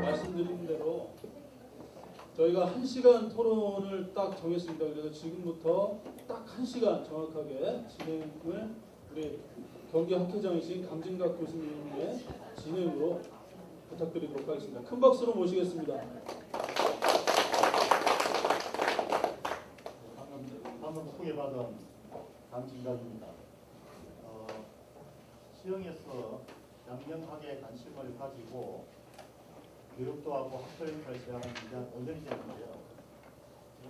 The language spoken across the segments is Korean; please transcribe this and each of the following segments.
말씀드린 대로 저희가 1시간 토론을 딱 정했습니다. 그래서 지금부터 딱 1시간 정확하게 진행을 우리 경기 학회장이신 강진각 교수님의 진행으로 부탁드리도록 하겠습니다. 큰 박수로 모시겠습니다. 방금 소개받은 강진각입니다. 시흥에서 양명학에 관심을 가지고 교육도 하고 학교 행사를 시작한 지 한 5년이 됐는데요.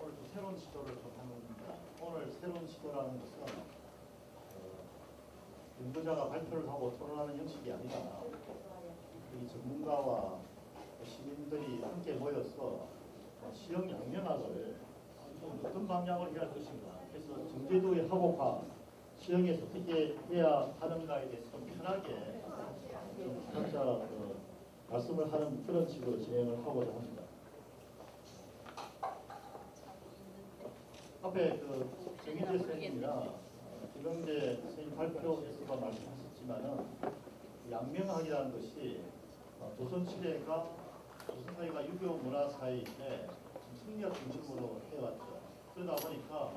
오늘 또 새로운 시도를 좀 하는 겁니다. 오늘 새로운 시도라는 것은 연구자가 발표를 하고 토론하는 형식이 아니라 이 전문가와 시민들이 함께 모여서 시흥 양명학을 어떤 방향으로 해야 할 것인가. 그래서 정제도의 학업화, 시흥에서 어떻게 해야 하는가에 대해서 좀 편하게 좀 각자 말씀을 하는 그런 식으로 진행을 하고자 합니다. 앞에 정인재 선생님이나 김영재 선생님 발표에서도 말씀하셨지만은 양명학이라는 것이 조선 시대가 조선 사회가 유교 문화 사회인데 승리학 중심으로 해왔죠. 그러다 보니까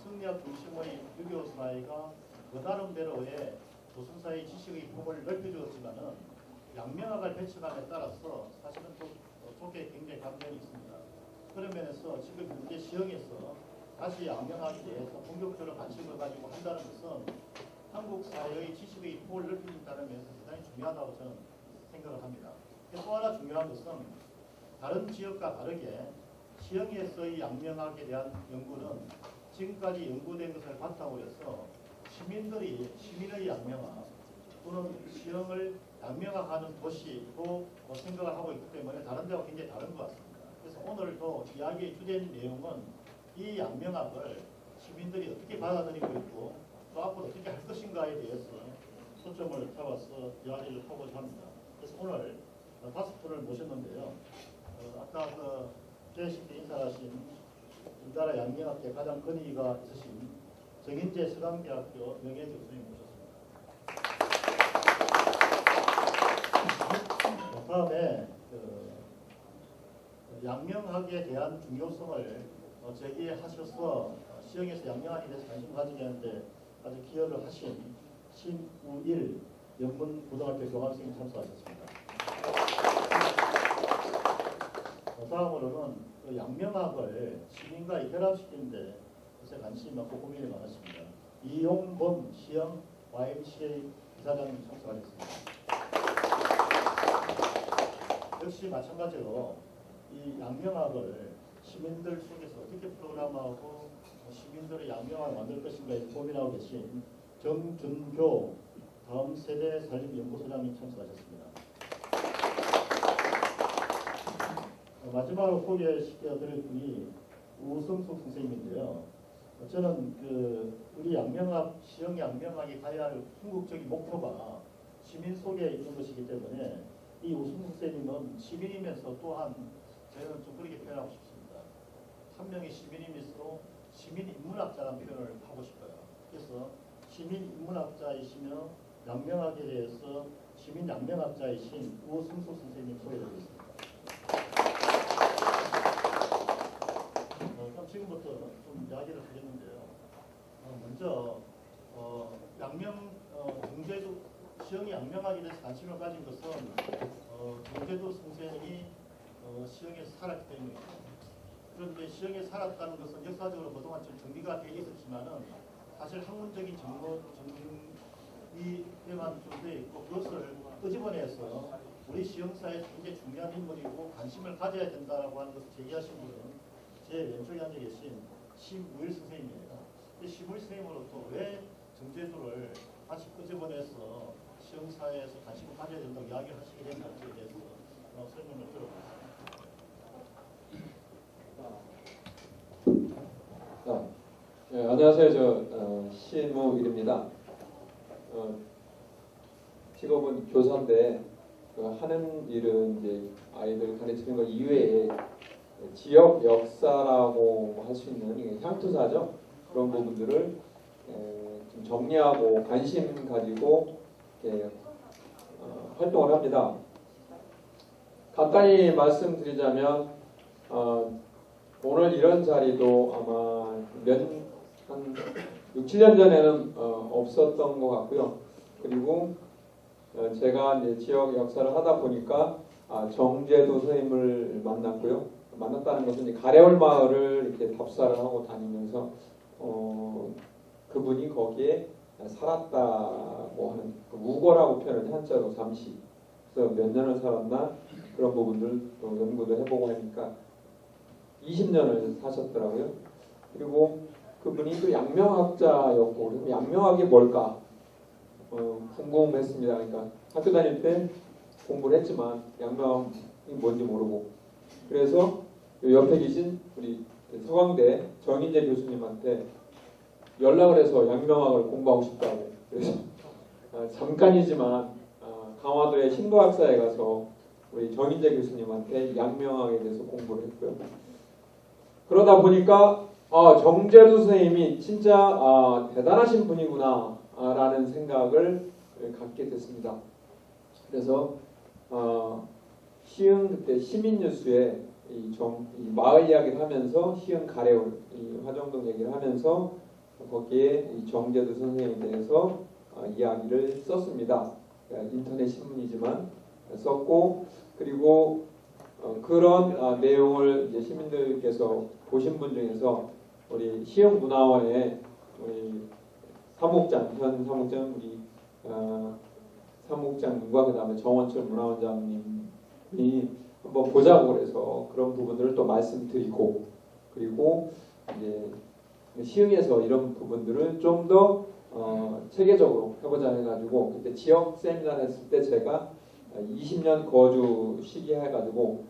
승리학 중심의 유교 사회가 그 나름대로의 조선 사회 지식의 폭을 넓혀주었지만은 양명학을 배척함에 따라서 사실은 또 속에 굉장히 감정이 있습니다. 그런 면에서 지금 현재 시흥에서 다시 양명학에 대해서 본격적으로 관심을 가지고 한다는 것은 한국 사회의 지식의 폭을 넓힌다는 면에서 대단히 중요하다고 저는 생각을 합니다. 또 하나 중요한 것은 다른 지역과 다르게 시흥에서의 양명학에 대한 연구는 지금까지 연구된 것을 바탕으로 해서 시민의 양명학 또는 시흥을 양명학하는 도시로 생각을 하고 있기 때문에 다른 데와 굉장히 다른 것 같습니다. 그래서 오늘도 이야기의 주된 내용은 이 양명학을 시민들이 어떻게 받아들이고 있고 또 앞으로 어떻게 할 것인가에 대해서 초점을 잡아서 이야기를 하고자 합니다. 그래서 오늘 5분을 모셨는데요. 아까 제시께 인사하신 우리나라 양명학계 가장 권위가 있으신 정인재 서강대학교 명예교 교수님 모셨습니다. 다음에 양명학에 대한 중요성을 제기하셔서 시흥에서 양명학에 대해서 관심 가지게 하는데 아주 기여를 하신 신우일 영문고등학교 교감생이 참석하셨습니다. 다음으로는 양명학을 시민과 결합시키는데 요새 관심이 많고 고민이 많았습니다. 이용범 시흥 YMCA 이사장님 참석하셨습니다. 역시 마찬가지로 이 양명학을 시민들 속에서 어떻게 프로그램하고 시민들의 양명학을 만들 것인가에 고민하고 계신 정준교 다음 세대 살림연구소장님 참석하셨습니다. 마지막으로 소개시켜드릴 분이 우성숙 선생님인데요. 저는 우리 양명학, 시흥 양명학이 가야 할 궁극적인 목표가 시민 속에 있는 것이기 때문에 이 우성숙 선생님은 시민이면서 또한 저는 좀 그렇게 표현하고 싶습니다. 한 명의 시민이면서 시민 인문학자라는 표현을 하고 싶어요. 그래서 시민 인문학자이시며 양명학에 대해서 시민 양명학자이신 우성숙 선생님 소개드리겠습니다. 그럼 지금부터 좀 이야기를 하겠는데요. 먼저 정제도 시흥이 양명학에 대해서 관심을 가진 것은 정제도 선생이 시흥에서 살았기 때문입니다. 그런데 시흥에 살았다는 것은 역사적으로 그동안 좀 정리가 되어 있었지만은 사실 학문적인 정리에만 좀 되어 있고 그것을 끄집어내서 우리 시흥사에서 굉장히 중요한 인물이고 관심을 가져야 된다라고 하는 것을 제기하신 분은 제 왼쪽에 앉아 계신 심우일 선생님입니다. 이 심우일 선생님으로부터 왜 정제도를 다시 끄집어내서 시흥사회에서 관심을 가져야 된다고 이야기를 하시게 됐는지에 대해서 설명을 들어보겠습니다. 네, 안녕하세요. 저 신무일입니다. 직업은 교사인데 그 하는 일은 이제 아이들 가르치는 것 이외에 지역 역사라고 할 수 있는 이게 향토사죠. 그런 부분들을 좀 정리하고 관심 가지고 활동을 합니다. 간단히 말씀드리자면 오늘 이런 자리도 아마 한 6, 7년 전에는 없었던 것 같고요. 그리고 제가 이제 지역 역사를 하다 보니까 정제도 선생님을 만났고요. 만났다는 것은 이제 가래올 마을을 이렇게 답사를 하고 다니면서 그분이 거기에 살았다고 하는 그 우거라고 표현을 한자로 잠시 그래서 몇 년을 살았나 그런 부분들 연구도 해보고 하니까 20년을 사셨더라고요. 그리고 그분이 또 양명학자였고 그래서 양명학이 뭘까 궁금했습니다. 그러니까 학교 다닐 때 공부를 했지만 양명이 뭔지 모르고 그래서 옆에 계신 우리 서강대 정인재 교수님한테 연락을 해서 양명학을 공부하고 싶다고 그래서 잠깐이지만 강화도의 신도학사에 가서 우리 정인재 교수님한테 양명학에 대해서 공부를 했고요. 그러다 보니까 정재두 선생님이 진짜 대단하신 분이구나 라는 생각을 갖게 됐습니다. 그래서 시흥 그때 시민뉴스에 이 마을 이야기를 하면서 시흥 가래울 이 화정동 얘기를 하면서 거기에 이 정재두 선생님에 대해서 이야기를 썼습니다. 인터넷 신문이지만 썼고 그리고 그런 내용을 이제 시민들께서 보신 분 중에서 우리 시흥문화원의 우리 사무국장 현 사무국장 우리 사무국장님과 그 다음에 정원철 문화원장님이 한번 보자고 그래서 그런 부분들을 또 말씀드리고 그리고 이제 시흥에서 이런 부분들을 좀 더 체계적으로 해보자 해가지고 그때 지역 세미나를 했을 때 제가 20년 거주 시기 해가지고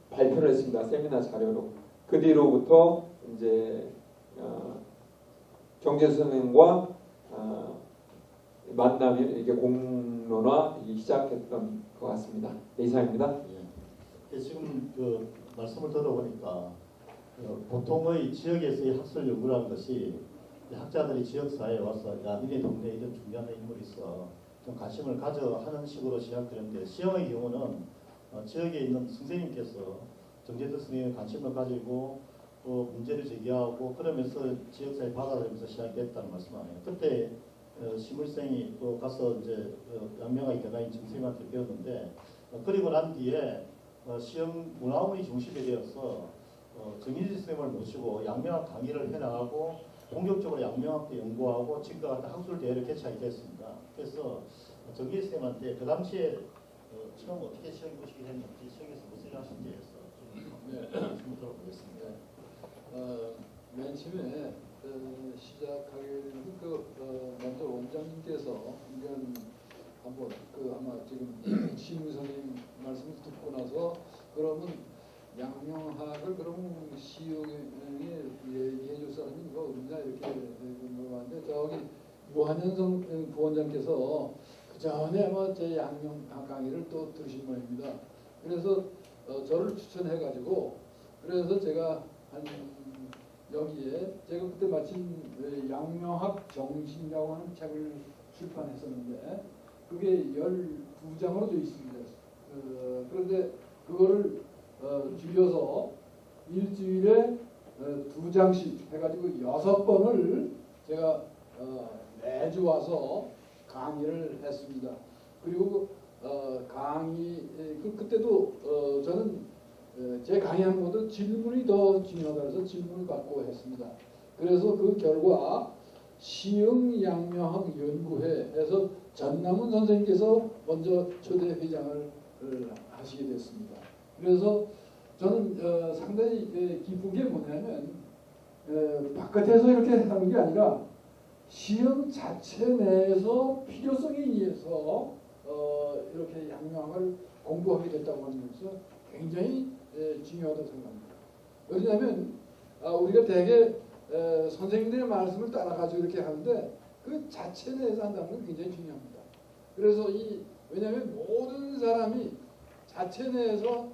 발표를 했습니다. 세미나 자료로. 그 뒤로부터 이제 정재수 선생님과 만남이 이렇게 공론화되기 시작했던 것 같습니다. 네, 이상입니다. 예. 지금 그 말씀을 들어보니까 보통의 지역에서의 학술 연구라는 것이 학자들이 지역사회에 와서 야 니네 동네에 이런 중요한 인물이 있어 좀 관심을 가져 하는 식으로 시작되는데 시흥의 경우는 지역에 있는 선생님께서 정재두 선생님의 관심을 가지고 또 문제를 제기하고 그러면서 지역사회 받아들이면서 시작됐다는 말씀 아니에요. 그때 시물생이 또 가서 이제 양명학의 대가인 정선생님한테 배웠는데 그리고 난 뒤에 시흥 문화원이 중심이 되어서 정인지 선생님을 모시고 양명학 강의를 해나가고 본격적으로 양명학도 연구하고 지금과 같은 학술 대회를 개최하게 됐습니다. 그래서 정인지 선생님한테 그 당시에 처음 어떻게 시흥 보시게 됐는지 시흥에서 무슨 일 하신지 해서 좀 들어보겠습니다. 맨 처음에 시작하게 되는 먼저 원장님께서 이건 한번 아마 지금 신우 선생님 말씀을 듣고 나서 그러면 양명학을 그러면 시흥에 얘기해 줄 사람이 누가 없냐 이렇게 물어봤는데 저기 유한현 부원장께서 그 전에 아마 제 양명학 강의를 또 들으신 모양입니다. 그래서 저를 추천해 가지고 그래서 제가 여기에 제가 그때 마침 양명학 정신이라고 하는 책을 출판했었는데 그게 12장으로 되어 있습니다. 그런데 그거를 줄여서 일주일에 2장씩 해가지고 6번을 제가 매주 와서 강의를 했습니다. 그리고 강의 그때도 저는 제 강의하는 것도 질문이 더 중요하다 해서 질문을 받고 했습니다. 그래서 그 결과 시흥 양명학 연구회에서 전남훈 선생님께서 먼저 초대 회장을 하시게 됐습니다. 그래서 저는 상당히 기쁜 게 뭐냐면 바깥에서 이렇게 하는 게 아니라 시흥 자체 내에서 필요성에 의해서 이렇게 양명학을 공부하게 됐다고 하는 것은 굉장히 중요하다고 생각합니다. 왜냐하면 우리가 대개 선생님들의 말씀을 따라가지고 이렇게 하는데 그 자체 내에서 한다는 건 굉장히 중요합니다. 그래서 왜냐하면 모든 사람이 자체 내에서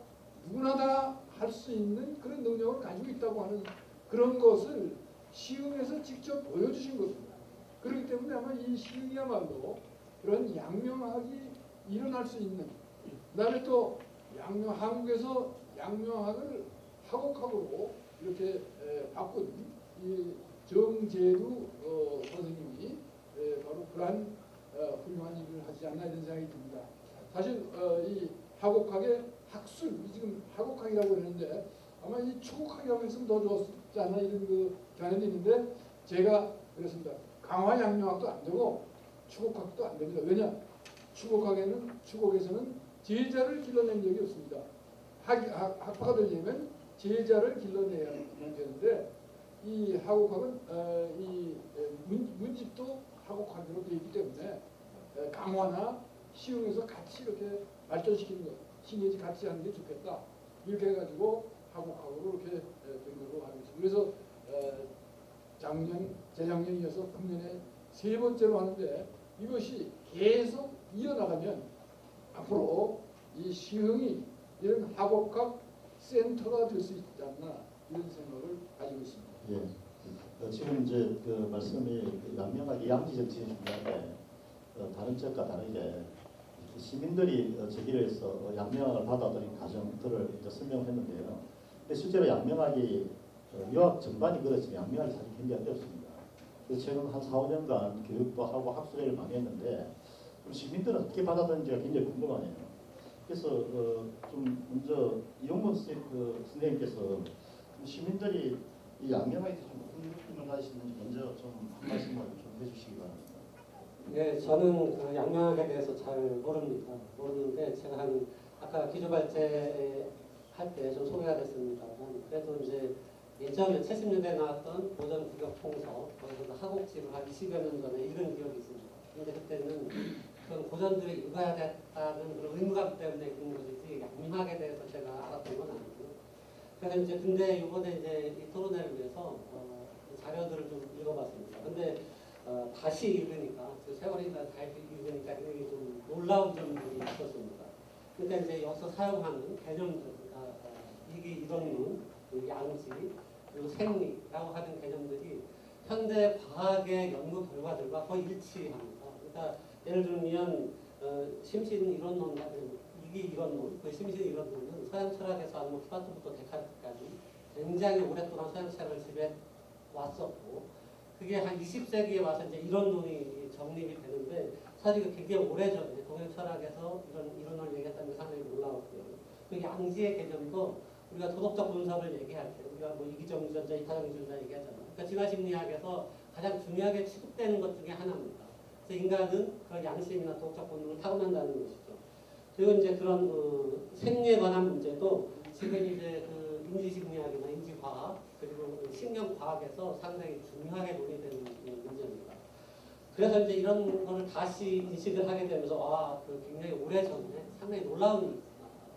누구나 다 할 수 있는 그런 능력을 가지고 있다고 하는 그런 것을 시흥에서 직접 보여주신 것입니다. 그렇기 때문에 아마 이 시흥이야말로 그런 양명학이 일어날 수 있는, 그다음에 또 한국에서 양명학을 학옥학으로 이렇게 바꾼 이 정재두 선생님이 바로 그러한 훌륭한 일을 하지 않나 이런 생각이 듭니다. 사실 이 학옥학의 학술, 지금 학옥학이라고 그러는데 아마 이 추곡학이라고 했으면 더 좋았지 않나 이런 그 견해도 있는데, 제가 그랬습니다. 강화양명학도 안 되고 추곡학도 안 됩니다. 왜냐? 추곡에서는 제자를 길러낸 적이 없습니다. 학파가 되려면 제자를 길러내야만 되는데, 이 학옥학은 이 문집도 학옥학으로 되어 있기 때문에 강화나 시흥에서 같이 이렇게 발전시키는 것, 신예지 같이 하는 게 좋겠다. 이렇게 해가지고 학옥학으로 이렇게 된 걸로 알고 있습니다. 그래서 재작년 이어서 금년에 3번째로 하는데, 이것이 계속 이어나가면 앞으로 이 시흥이 이런 학옥학 센터가 될 수 있지 않나 이런 생각을 가지고 있습니다. 예. 지금 이제 그 말씀이 양명학이 양지정신이 중요한데 다른 쪽과 다르게 시민들이 제기를 해서 양명학을 받아들인 과정들을 이제 설명했는데요. 근데 실제로 양명학이 유학 전반이 그렇지만 양명학이 사실 굉장히 어렵습니다. 그래서 최근 한 4, 5년간 교육도 하고 학술회를 많이 했는데 시민들은 어떻게 받아들인지가 굉장히 궁금하네요. 그래서 좀 먼저 이용문 선생님께서 시민들이 이 양명학에 대해서 무슨 느낌을 가지시는지 먼저 좀 한 말씀을 좀 해주시기 바랍니다. 네, 저는 그 양명학에 대해서 잘 모르는데 제가 아까 기조발제 할 때 좀 소개가 됐습니다만, 그래도 이제 예전에 70년대에 나왔던 고전 국역 통서, 거기서 학옥지를 한 20여 년 전에 읽은 기억이 있습니다. 근데 그때는 그런 고전들을 읽어야 됐다는 그런 의무감 때문에 읽는 것이지 양명학에 대해서 제가 알았던 건 아니고요. 그래서 이제 근데 이번에 이제 이 토론회를 위해서 자료들을 좀 읽어봤습니다. 근데 다시 읽으니까, 세월이 다 읽으니까 굉장히 좀 놀라운 점들이 있었습니다. 그러니까 이제 여기서 사용하는 개념들, 그러니까 이론문, 양지, 그리고 생리라고 하는 개념들이 현대 과학의 연구 결과들과 거의 일치합니다. 그러니까 예를 들면 심신 이론론 같은 이기 이론론, 그 심신 이론론은 서양 철학에서 뭐 플라톤부터 데카르트까지 굉장히 오랫동안 서양 철학을 지배 왔었고, 그게 한 20세기에 와서 이제 이론론이 정립이 되는데, 사실 굉장히 오래전에 동양 철학에서 이런 이론을 얘기했다는 게 상당히 놀라웠고요. 그 양지의 개념도 우리가 도덕적 분석을 얘기할 때 우리가 뭐 이기적유전자, 이타적유전자 얘기하잖아요. 그러니까 진화심리학에서 가장 중요하게 취급되는 것 중에 하나입니다. 그래서 인간은 그런 양심이나 도덕적 본능을 타고난다는 것이죠. 그리고 이제 그런 생리에 관한 문제도 지금 이제 그 인지심리학이나 인지과학 그리고 신경과학에서 상당히 중요하게 논의되는 문제입니다. 그래서 이제 이런 거를 다시 인식을 하게 되면서 그 굉장히 오래전에 상당히 놀라운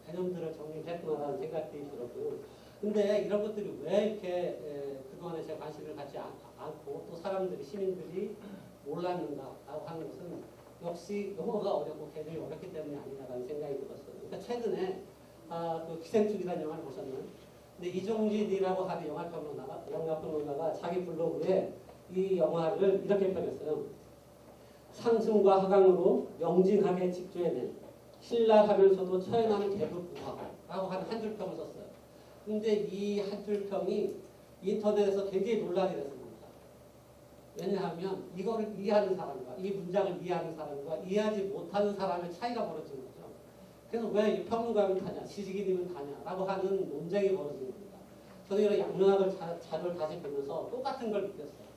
개념들을 정립했구나라는 생각이 들었고요. 근데 이런 것들이 왜 이렇게 그동안에 제가 관심을 갖지 않고 또 사람들이, 시민들이 몰랐는가라고 하는 것은 역시 영어가 어렵고 개념이 어렵기 때문이 아니냐라는 생각이 들었어요. 그러니까 최근에 그 기생충이라는 영화를 보셨나요? 근데 이종진이라고 하는 영화평론가가 자기 블로그에 이 영화를 이렇게 표현했어요. 상승과 하강으로 명진하게 직조해낸 신랄하면서도 처연하는 계급 부화라고 하는 한 줄 평을 썼어요. 근데 이 한 줄 평이 인터넷에서 굉장히 논란이 됐습니다. 왜냐하면 이거를 이해하는 사람과 이 문장을 이해하는 사람과 이해하지 못하는 사람의 차이가 벌어지는 거죠. 그래서 왜 평론가는 다냐, 지식인이면 다냐라고 하는 논쟁이 벌어지는 겁니다. 저는 이런 양명학을 자료를 다시 보면서 똑같은 걸 느꼈어요.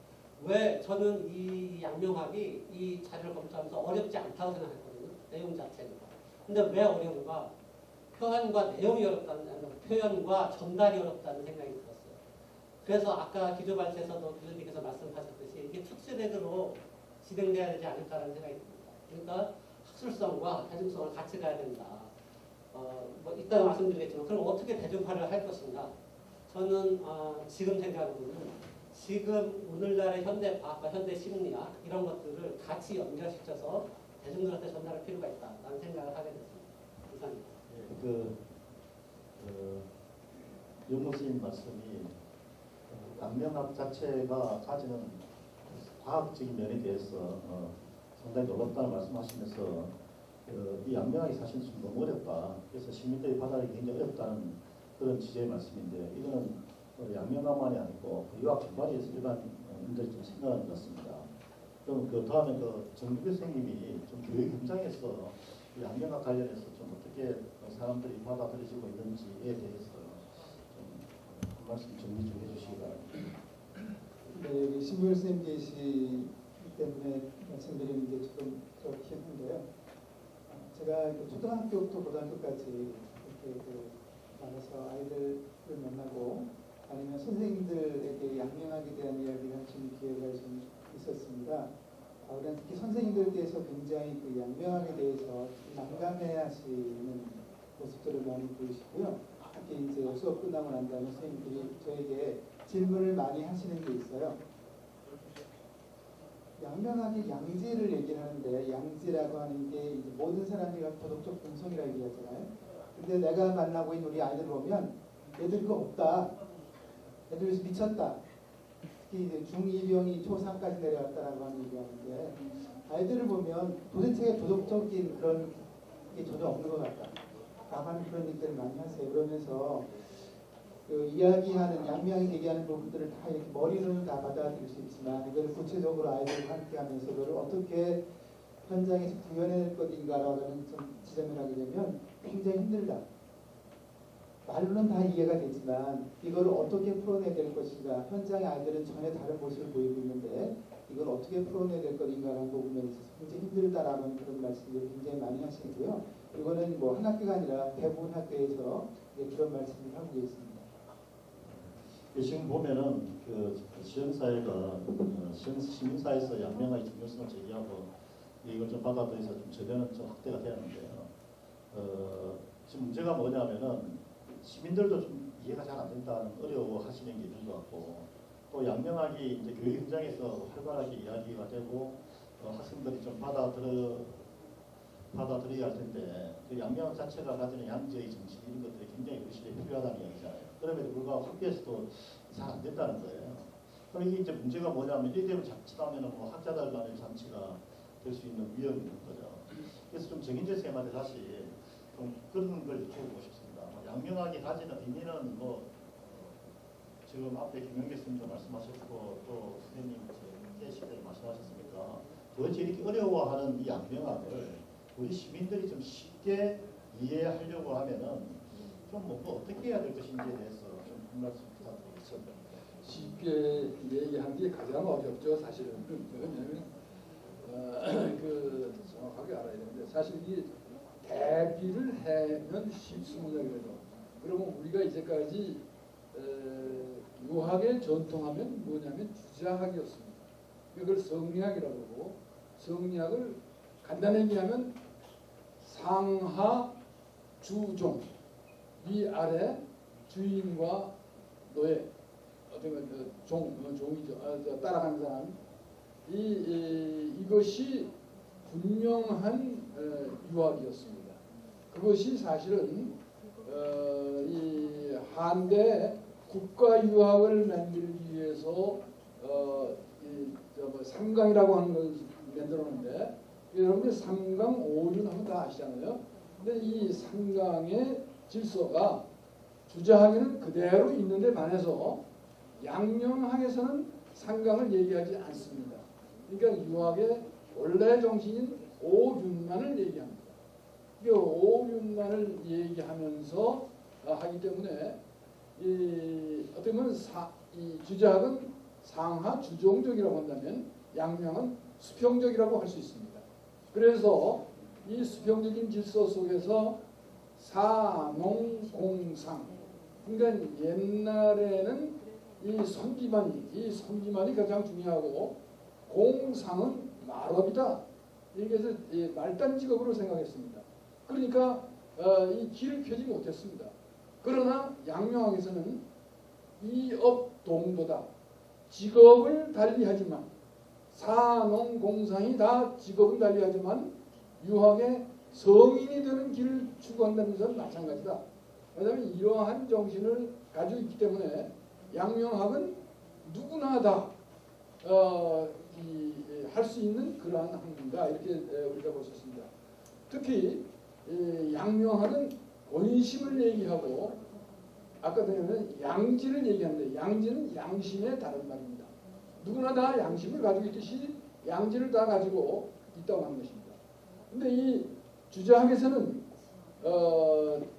왜 저는 이 양명학이 이 자료를 검토하면서 어렵지 않다고 생각했거든요. 내용 자체가. 근데 왜 어려운가? 표현과 내용이 어렵다는, 표현과 전달이 어렵다는 생각이 들었어요. 그래서 아까 기조발제에서도 교수님께서 말씀하셨듯이 이게 특수대대로 진행돼야 되지 않을까라는 생각이 듭니다. 그러니까 학술성과 대중성을 같이 가야 된다. 뭐 이따가 말씀드리겠지만 그럼 어떻게 대중화를 할 것인가? 저는 지금 생각으로는 지금 오늘날의 현대 과학과 현대 심리학 이런 것들을 같이 연결시켜서 대중들한테 전달할 필요가 있다라는 생각을 하게 됐습니다. 이상입니다. 영무 선생님 말씀이 양명학 자체가 가지는 과학적인 면에 대해서 상당히 놀랍다는 말씀하시면서 이 양명학이 사실 좀 너무 어렵다. 그래서 시민들이 받아들이기 굉장히 어렵다는 그런 취지의 말씀인데 이거는 양명학만이 아니고 유학 전반에서 일반 분들이 좀 생각하는 것 같습니다. 그럼 그 다음에 정규 선생님이 좀 교육 현장에서 양명학 관련해서 좀 어떻게 사람들이 받아들여지고 있는지에 대해서 한 말씀 정리 좀 해주시기 바랍니다. 네, 여기 신부열 선생님 계시기 때문에 말씀드리는 게 조금 그렇긴 한데요. 제가 초등학교부터 고등학교까지 이렇게 나가서 아이들을 만나고 아니면 선생님들에게 양명학에 대한 이야기를 할 수 있는 기회가 좀 있었습니다. 그런 특히 선생님들께서 굉장히 그 양명학에 대해서 난감해하시는 모습들을 많이 보이시고요. 특히 이제 수업 끝나고 난 다음에 선생님들이 저에게 질문을 많이 하시는 게 있어요. 양명학의 양지를 얘기를 하는데 양지라고 하는 게 이제 모든 사람들이 도덕적 본성이라고 얘기하잖아요. 근데 내가 만나고 있는 우리 아이들 보면 애들 그거 없다. 애들 그래서 미쳤다. 특히 이제 중2병이 초3까지 내려왔다라고 하는 얘기하는데 아이들을 보면 도대체 도덕적인 그런 게 전혀 없는 것 같다. 라는 그런 얘기들을 많이 하세요. 그러면서 그 이야기하는 양명이 얘기하는 부분들을 다 이렇게 머리로는 다 받아들일 수 있지만 이걸 구체적으로 아이들과 함께하면서 그걸 어떻게 현장에서 구현해낼 것인가라는 좀 지점을 하게 되면 굉장히 힘들다. 말로는 다 이해가 되지만 이걸 어떻게 풀어내야 될 것인가. 현장의 아이들은 전혀 다른 모습을 보이고 있는데 이걸 어떻게 풀어내야 될 것인가라는 부분에 있어서 굉장히 힘들다라는 그런 말씀을 굉장히 많이 하시고요. 이거는 뭐 한 학교가 아니라 대부분 학교에서 그런 말씀을 하고 계십니다. 지금 보면은 그 시흥사회가 시민사회에서 양명학의 중요성을 제기하고 이걸 좀 받아들여서 좀 제대로 좀 확대가 되었는데요. 지금 문제가 뭐냐면은 시민들도 좀 이해가 잘 안 된다는 어려워하시는 게 있는 것 같고 또 양명학이 이제 교육 현장에서 활발하게 이야기가 되고 학생들이 좀 받아들여야 할 텐데 그 양명학 자체가 가지는 양지의 정신 이런 것들이 굉장히 우리 시대에 필요하다는 얘기잖아요. 그럼에도 불구하고 학교에서도 잘 안 된다는 거예요. 그럼 이게 이제 문제가 뭐냐면 이대로 자칫하면 뭐 학자들 간의 잔치가 될 수 있는 위험이 있는 거죠. 그래서 좀 정인재 쌤한테 다시 좀 그런 걸 여쭤보고 싶습니다. 양명학이 가지는 의미는 뭐 지금 앞에 김영계 선생님도 말씀하셨고 또 선생님 제 시대를 말씀하셨으니까 도대체 이렇게 어려워하는 이 양명학을 우리 시민들이 좀 쉽게 이해하려고 하면은 좀 뭔가 어떻게 해야 될 것인지에 대해서 좀 한 말씀 부탁드리겠습니다. 쉽게 얘기하는 게 가장 어렵죠, 사실은. 왜냐하면 그 정확하게 알아야 되는데 사실 이 대비를 하면 쉽습니다. 그러면 우리가 이제까지 유학의 전통하면 뭐냐면 주자학이었습니다. 이걸 성리학이라고 하고 성리학을 간단히 얘기하면 상하 주종 이 아래 주인과 노예 어떤 종이죠. 따라가는 사람 이것이 분명한 유학이었습니다. 그것이 사실은 이 한대 국가 유학을 만들기 위해서 삼강이라고 하는 걸 만들었는데 여러분들 삼강 오륜 하면 다 아시잖아요. 근데 이 삼강의 질서가 주자학에는 그대로 있는데 반해서 양명학에서는 삼강을 얘기하지 않습니다. 그러니까 유학의 원래 정신인 오륜만을 얘기합니다. 이 오륜만을 얘기하면서 하기 때문에 어떻게 보면 이 주자학은 상하 주종적이라고 한다면 양명은 수평적이라고 할 수 있습니다. 그래서 이 수평적인 질서 속에서 사농공상 그러니까 옛날에는 이 선지만이 가장 중요하고 공상은 말업이다. 여기서 말단 직업으로 생각했습니다. 그러니까 이 길을 펴지 못했습니다. 그러나 양명학에서는 이업동도다. 직업을 달리하지만 사농공상이 다 직업을 달리하지만 유학의 성인이 되는 길을 추구한다는 것은 마찬가지다. 왜냐하면 이러한 정신을 가지고 있기 때문에 양명학은 누구나 다 할 수 있는 그러한 학문이다. 이렇게 우리가 볼 수 있습니다. 특히 양명학은 본심을 얘기하고 아까 전에는 양지를 얘기하는데 양지는 양심의 다른 말입니다. 누구나 다 양심을 가지고 있듯이 양지를 다 가지고 있다고 하는 것입니다. 근데 이 주자학에서는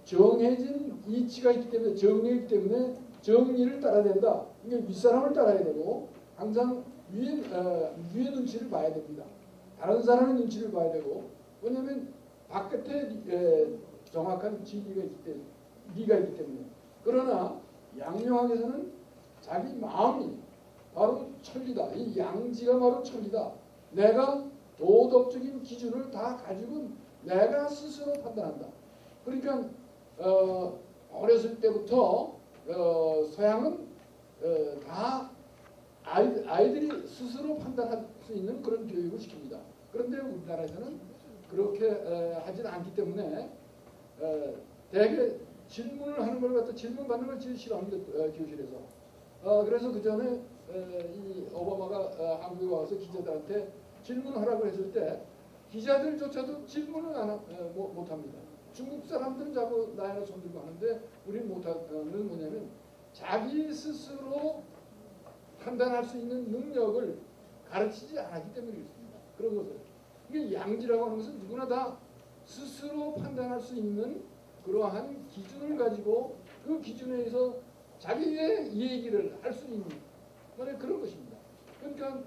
정해진 이치가 있기 때문에 정리가 있기 때문에 정리를 따라야 된다. 그러니까 윗사람을 따라야 되고 항상 위의 눈치를 봐야 됩니다. 다른 사람의 눈치를 봐야 되고 왜냐하면 바깥에 정확한 진리가 리가 있기 때문에. 그러나 양명학에서는 자기 마음이 바로 천리다. 이 양지가 바로 천리다. 내가 도덕적인 기준을 다 가지고 내가 스스로 판단한다. 그러니까 어렸을 때부터 서양은 다 아이들이 스스로 판단할 수 있는 그런 교육을 시킵니다. 그런데 우리나라에서는 그렇게 하지는 않기 때문에 대개 질문을 하는 걸 갖다 질문 받는 걸 제일 싫어합니다. 교실에서. 그래서 그 전에 이 오바마가 한국에 와서 기자들한테 질문하라고 했을 때 기자들조차도 질문을 못합니다. 중국 사람들은 자꾸 나이나 손들고 하는데 우리는 못하는 건 뭐냐면 자기 스스로 판단할 수 있는 능력을 가르치지 않았기 때문에 그렇습니다. 그런 것을. 이게 양지라고 하는 것은 누구나 다 스스로 판단할 수 있는 그러한 기준을 가지고 그 기준에 의해서 자기의 얘기를 할 수 있는 그런 것입니다. 그러니까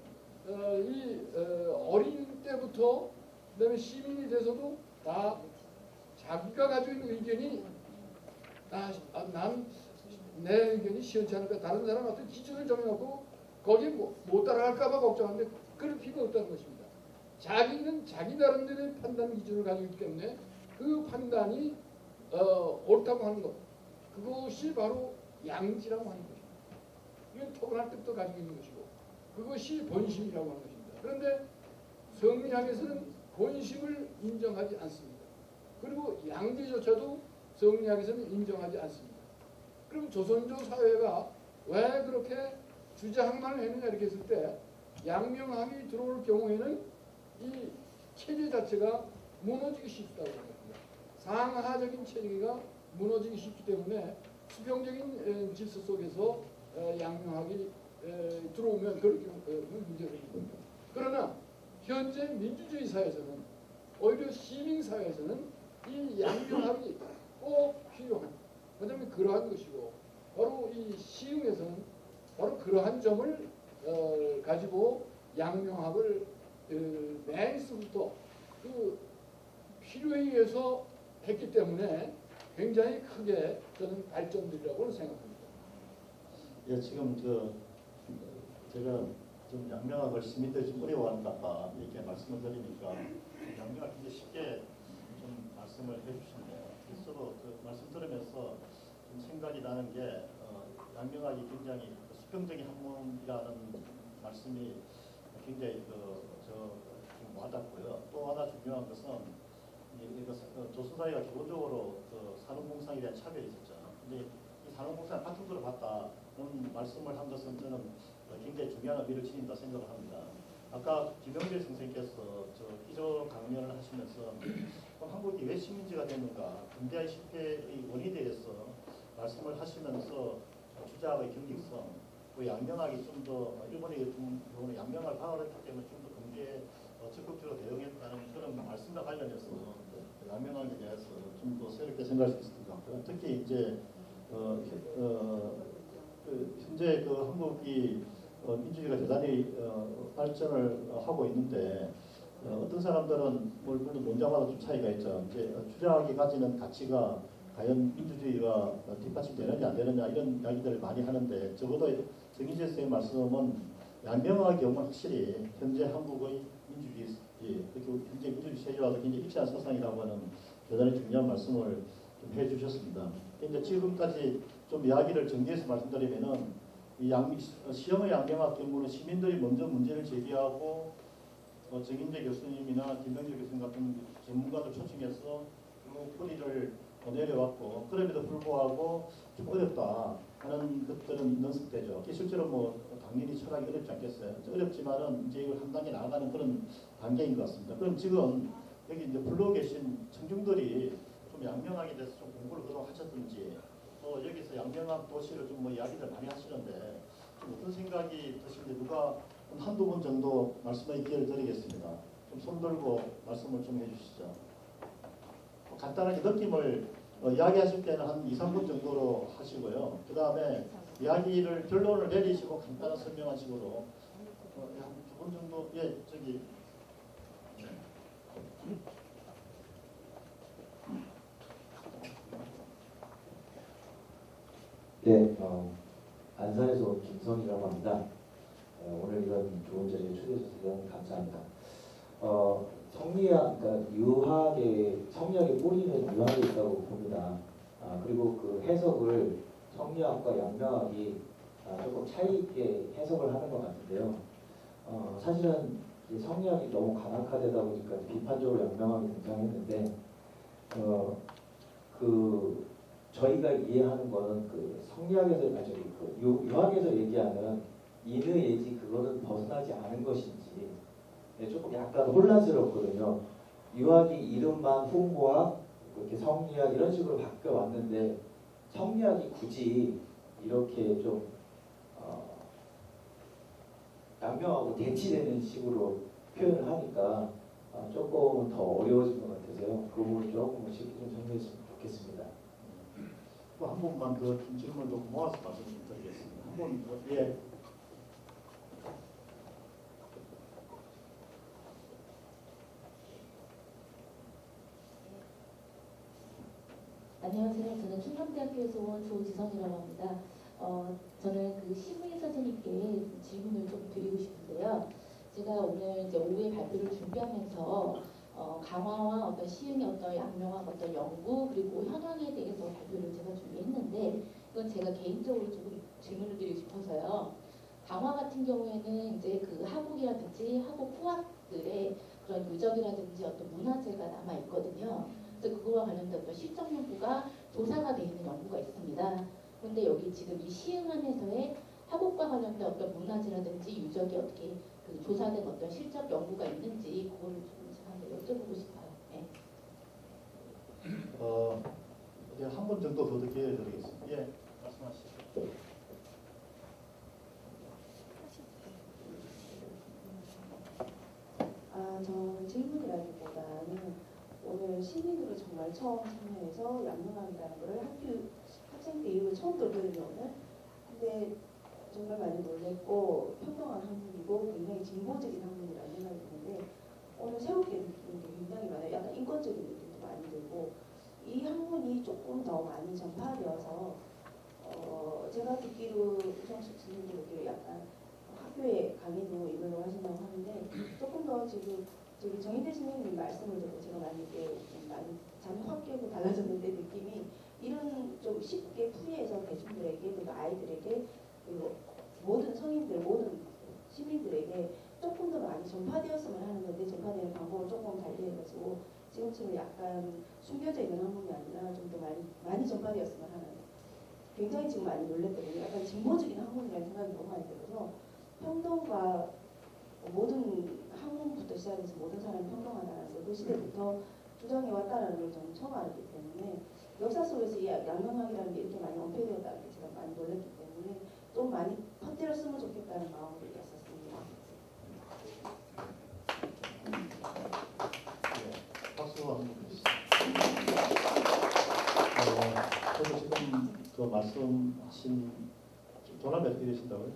어린 때부터 그다음에 시민이 돼서도 다 자기가 가지고 있는 의견이 난 내 의견이 시원치 않을까 다른 사람 어떤 기준을 정해놓고 거기에 못 따라갈까 봐 걱정하는데 그럴 필요가 없다는 것입니다. 자기는 자기 나름대로의 판단 기준을 가지고 있기 때문에 그 판단이 옳다고 하는 것 그것이 바로 양지라고 하는 것입니다. 이건 토론할 때부터 가지고 있는 것이고 그것이 본심이라고 하는 것입니다. 그런데 성리학에서는 본심을 인정하지 않습니다. 그리고 양지조차도 성리학에서는 인정하지 않습니다. 그럼 조선조 사회가 왜 그렇게 주자학만을 했느냐 이렇게 했을 때 양명학이 들어올 경우에는 이 체제 자체가 무너지기 쉽다고 합니다. 상하적인 체계가 무너지기 쉽기 때문에 수평적인 질서 속에서 양명학이 들어오면 그렇게 문제가 생깁니다. 그러나 현재 민주주의 사회에서는 오히려 시민 사회에서는 이 양명학이 꼭 필요한 왜냐하면 그러한 것이고 바로 이 시흥에서는 바로 그러한 점을 가지고 양명학을 맨스부터 그 필요에 의해서 했기 때문에 굉장히 크게 저는 발전들이라고 생각합니다. 예, 지금 제가 좀 양명학을 시민들이 좀 어려워한다 이렇게 말씀을 드리니까 양명학 굉장히 쉽게 좀 말씀을 해주셨네요. 스스로 그 말씀 들으면서 좀 생각이 나는 게 양명학이 굉장히 수평적인 학문이라는 말씀이 굉장히 좀 와닿고요. 또 하나 중요한 것은 조선사회가 기본적으로 산업공상에 대한 차별이 있었죠. 근데 이 산업공상을 바탕으로 봤다는 말씀을 한 것은 저는 굉장히 중요한 의미를 지닌다 생각을 합니다. 아까 김영길 선생님께서 기조 강연을 하시면서 한국이 왜 식민지가 됐는가 근대화의 실패의 원인에 대해서 말씀을 하시면서 주자학의 경직성, 또 양명학이 좀 더 일본의 경우는 양명학을 방어했기 때문에 좀 더 근대에 적극적으로 대응했다는 그런 말씀과 관련해서 양명학에 대해서 좀 더 새롭게 생각할 수 있을 것 같고요. 특히 이제 현재 한국이 민주주의가 대단히 발전을 하고 있는데 어떤 사람들은 물론 논자마다 좀 차이가 있죠. 이제 주자학이 가지는 가치가 과연 민주주의가 뒷받침되느냐 안 되느냐 이런 이야기들을 많이 하는데 적어도 정의재 선생님 말씀은 양명학의 경우는 확실히 현재 한국의 민주주의 그리고 현재 민주주의 체제와도 굉장히 일치한 사상이라고 하는 대단히 중요한 말씀을 좀 해주셨습니다. 이제 지금까지 좀 이야기를 정리해서 말씀드리면은 이 시험의 양명학 경우는 시민들이 먼저 문제를 제기하고 정인재 교수님이나 김병재 교수님 같은 전문가들 초청해서 쭉 뿌리를 내려왔고 그럼에도 불구하고 좀 어렵다 하는 것들은 있는 상태죠. 실제로 뭐 당연히 철학이 어렵지 않겠어요. 어렵지만은 이제 이걸 한 단계 나아가는 그런 단계인 것 같습니다. 그럼 지금 여기 이제 불러 계신 청중들이 좀 양명학에 대해서 좀 공부를 그동안 하셨든지 또 여기서 양명학 도시를 좀 뭐 이야기를 많이 하시는데 좀 어떤 생각이 드시는지 누가 한두 분 정도 말씀의 기회를 드리겠습니다. 좀 손들고 말씀을 좀 해주시죠. 간단하게 느낌을 이야기하실 때는 한 2, 3분 정도로 하시고요. 그 다음에 이야기를 결론을 내리시고 간단한 설명한 식으로 한 두 분 정도 저기 네, 안산에서 온 김성이라고 합니다. 오늘 이런 좋은 자리에 초대해 주셔서 감사합니다. 성리학, 그러니까 유학의 성리학의 뿌리는 유학에 있다고 봅니다. 그리고 그 해석을 성리학과 양명학이 조금 차이 있게 해석을 하는 것 같은데요. 사실은 이제 성리학이 너무 관학화되다 보니까 비판적으로 양명학이 등장했는데 그 저희가 이해하는 거는 그 성리학에서 유학에서 얘기하는 인의예지 그거는 벗어나지 않은 것인지 조금 약간 혼란스럽거든요. 유학이 이름만 홍보학, 이렇게 성리학 이런 식으로 바뀌어 왔는데 성리학이 굳이 이렇게 좀 양명하고 대치되는 식으로 표현을 하니까 조금 더 어려워진 것 같아서요. 그 부분 조금 쉽게 좀 정리했으면 좋겠습니다. 또 한 번만 더 질문을 좀 모아서 말씀 좀 드리겠습니다. 한 번 더, 예. 안녕하세요. 저는 충남대학교에서 온 조지선이라고 합니다. 저는 그 신무희 선생님께 질문을 좀 드리고 싶은데요. 제가 오늘 이제 오후에 발표를 준비하면서 강화와 어떤 시흥의 어떤 양명학 어떤 연구 그리고 현황에 대해서 발표를 제가 준비했는데 이건 제가 개인적으로 조금 질문을 드리고 싶어서요. 강화 같은 경우에는 이제 그 하국이라든지 하국 후학들의 그런 유적이라든지 어떤 문화재가 남아 있거든요. 그래서 그거와 관련된 어떤 실적 연구가 조사가 되어 있는 연구가 있습니다. 그런데 여기 지금 이 시흥안에서의 하국과 관련된 어떤 문화재라든지 유적이 어떻게 그 조사된 어떤 실적 연구가 있는지 그거를 좀 제가 한번 여쭤보고 싶어요. 네. 한 번 정도 더 기회를 드리겠습니다. 예, 말씀하시죠. 저는 질문이라기보다는 오늘 시민으로 정말 처음 참여해서 양명학이라는 것을 학생 때 이후로 처음 들었거든요 오늘. 근데 정말 많이 놀랬고 평범한 학문이고 굉장히 진보적인 학문이라는 생각이 드는데 오늘 새롭게 느끼는 게 굉장히 많아요. 약간 인권적인 느낌도 많이 들고 이 학문이 조금 더 많이 전파되어서 제가 듣기로 우성수 선생님도 듣기로 약간 학교에 강의도 이걸로 하신다고 하는데 조금 더 지금 저기 정인대 선생님 말씀을 듣고 제가 많이 잠이 확 깨고 달라졌는데 느낌이 이런 좀 쉽게 풀이해서 대중들에게 그리고 아이들에게 그리고 모든 성인들 모든 시민들에게 조금 더 많이 전파되었으면 하는 건데 전파되는 방법을 조금 달리해가지고 지금처럼 약간 숨겨져 있는 학문이 아니라 좀 더 많이 전파되었으면 하는 굉장히 지금 많이 놀랬거든요. 약간 진보적인 학문이라는 생각이 너무 많이 들어서 평등과 모든 학문부터 시작해서 모든 사람이 평등하다는 그 시대부터 주장해 왔다는 걸 저는 처음 알았기 때문에 역사 속에서 이 양명학이라는 게 이렇게 많이 언폐되었다는 게 제가 많이 놀랐기 때문에 좀 많이 퍼뜨렸으면 좋겠다는 마음으로 읽었었습니다. 네, 박수 한번 주시죠. 저도 지금 그 말씀하신 전화가 어떻게 되신다고요?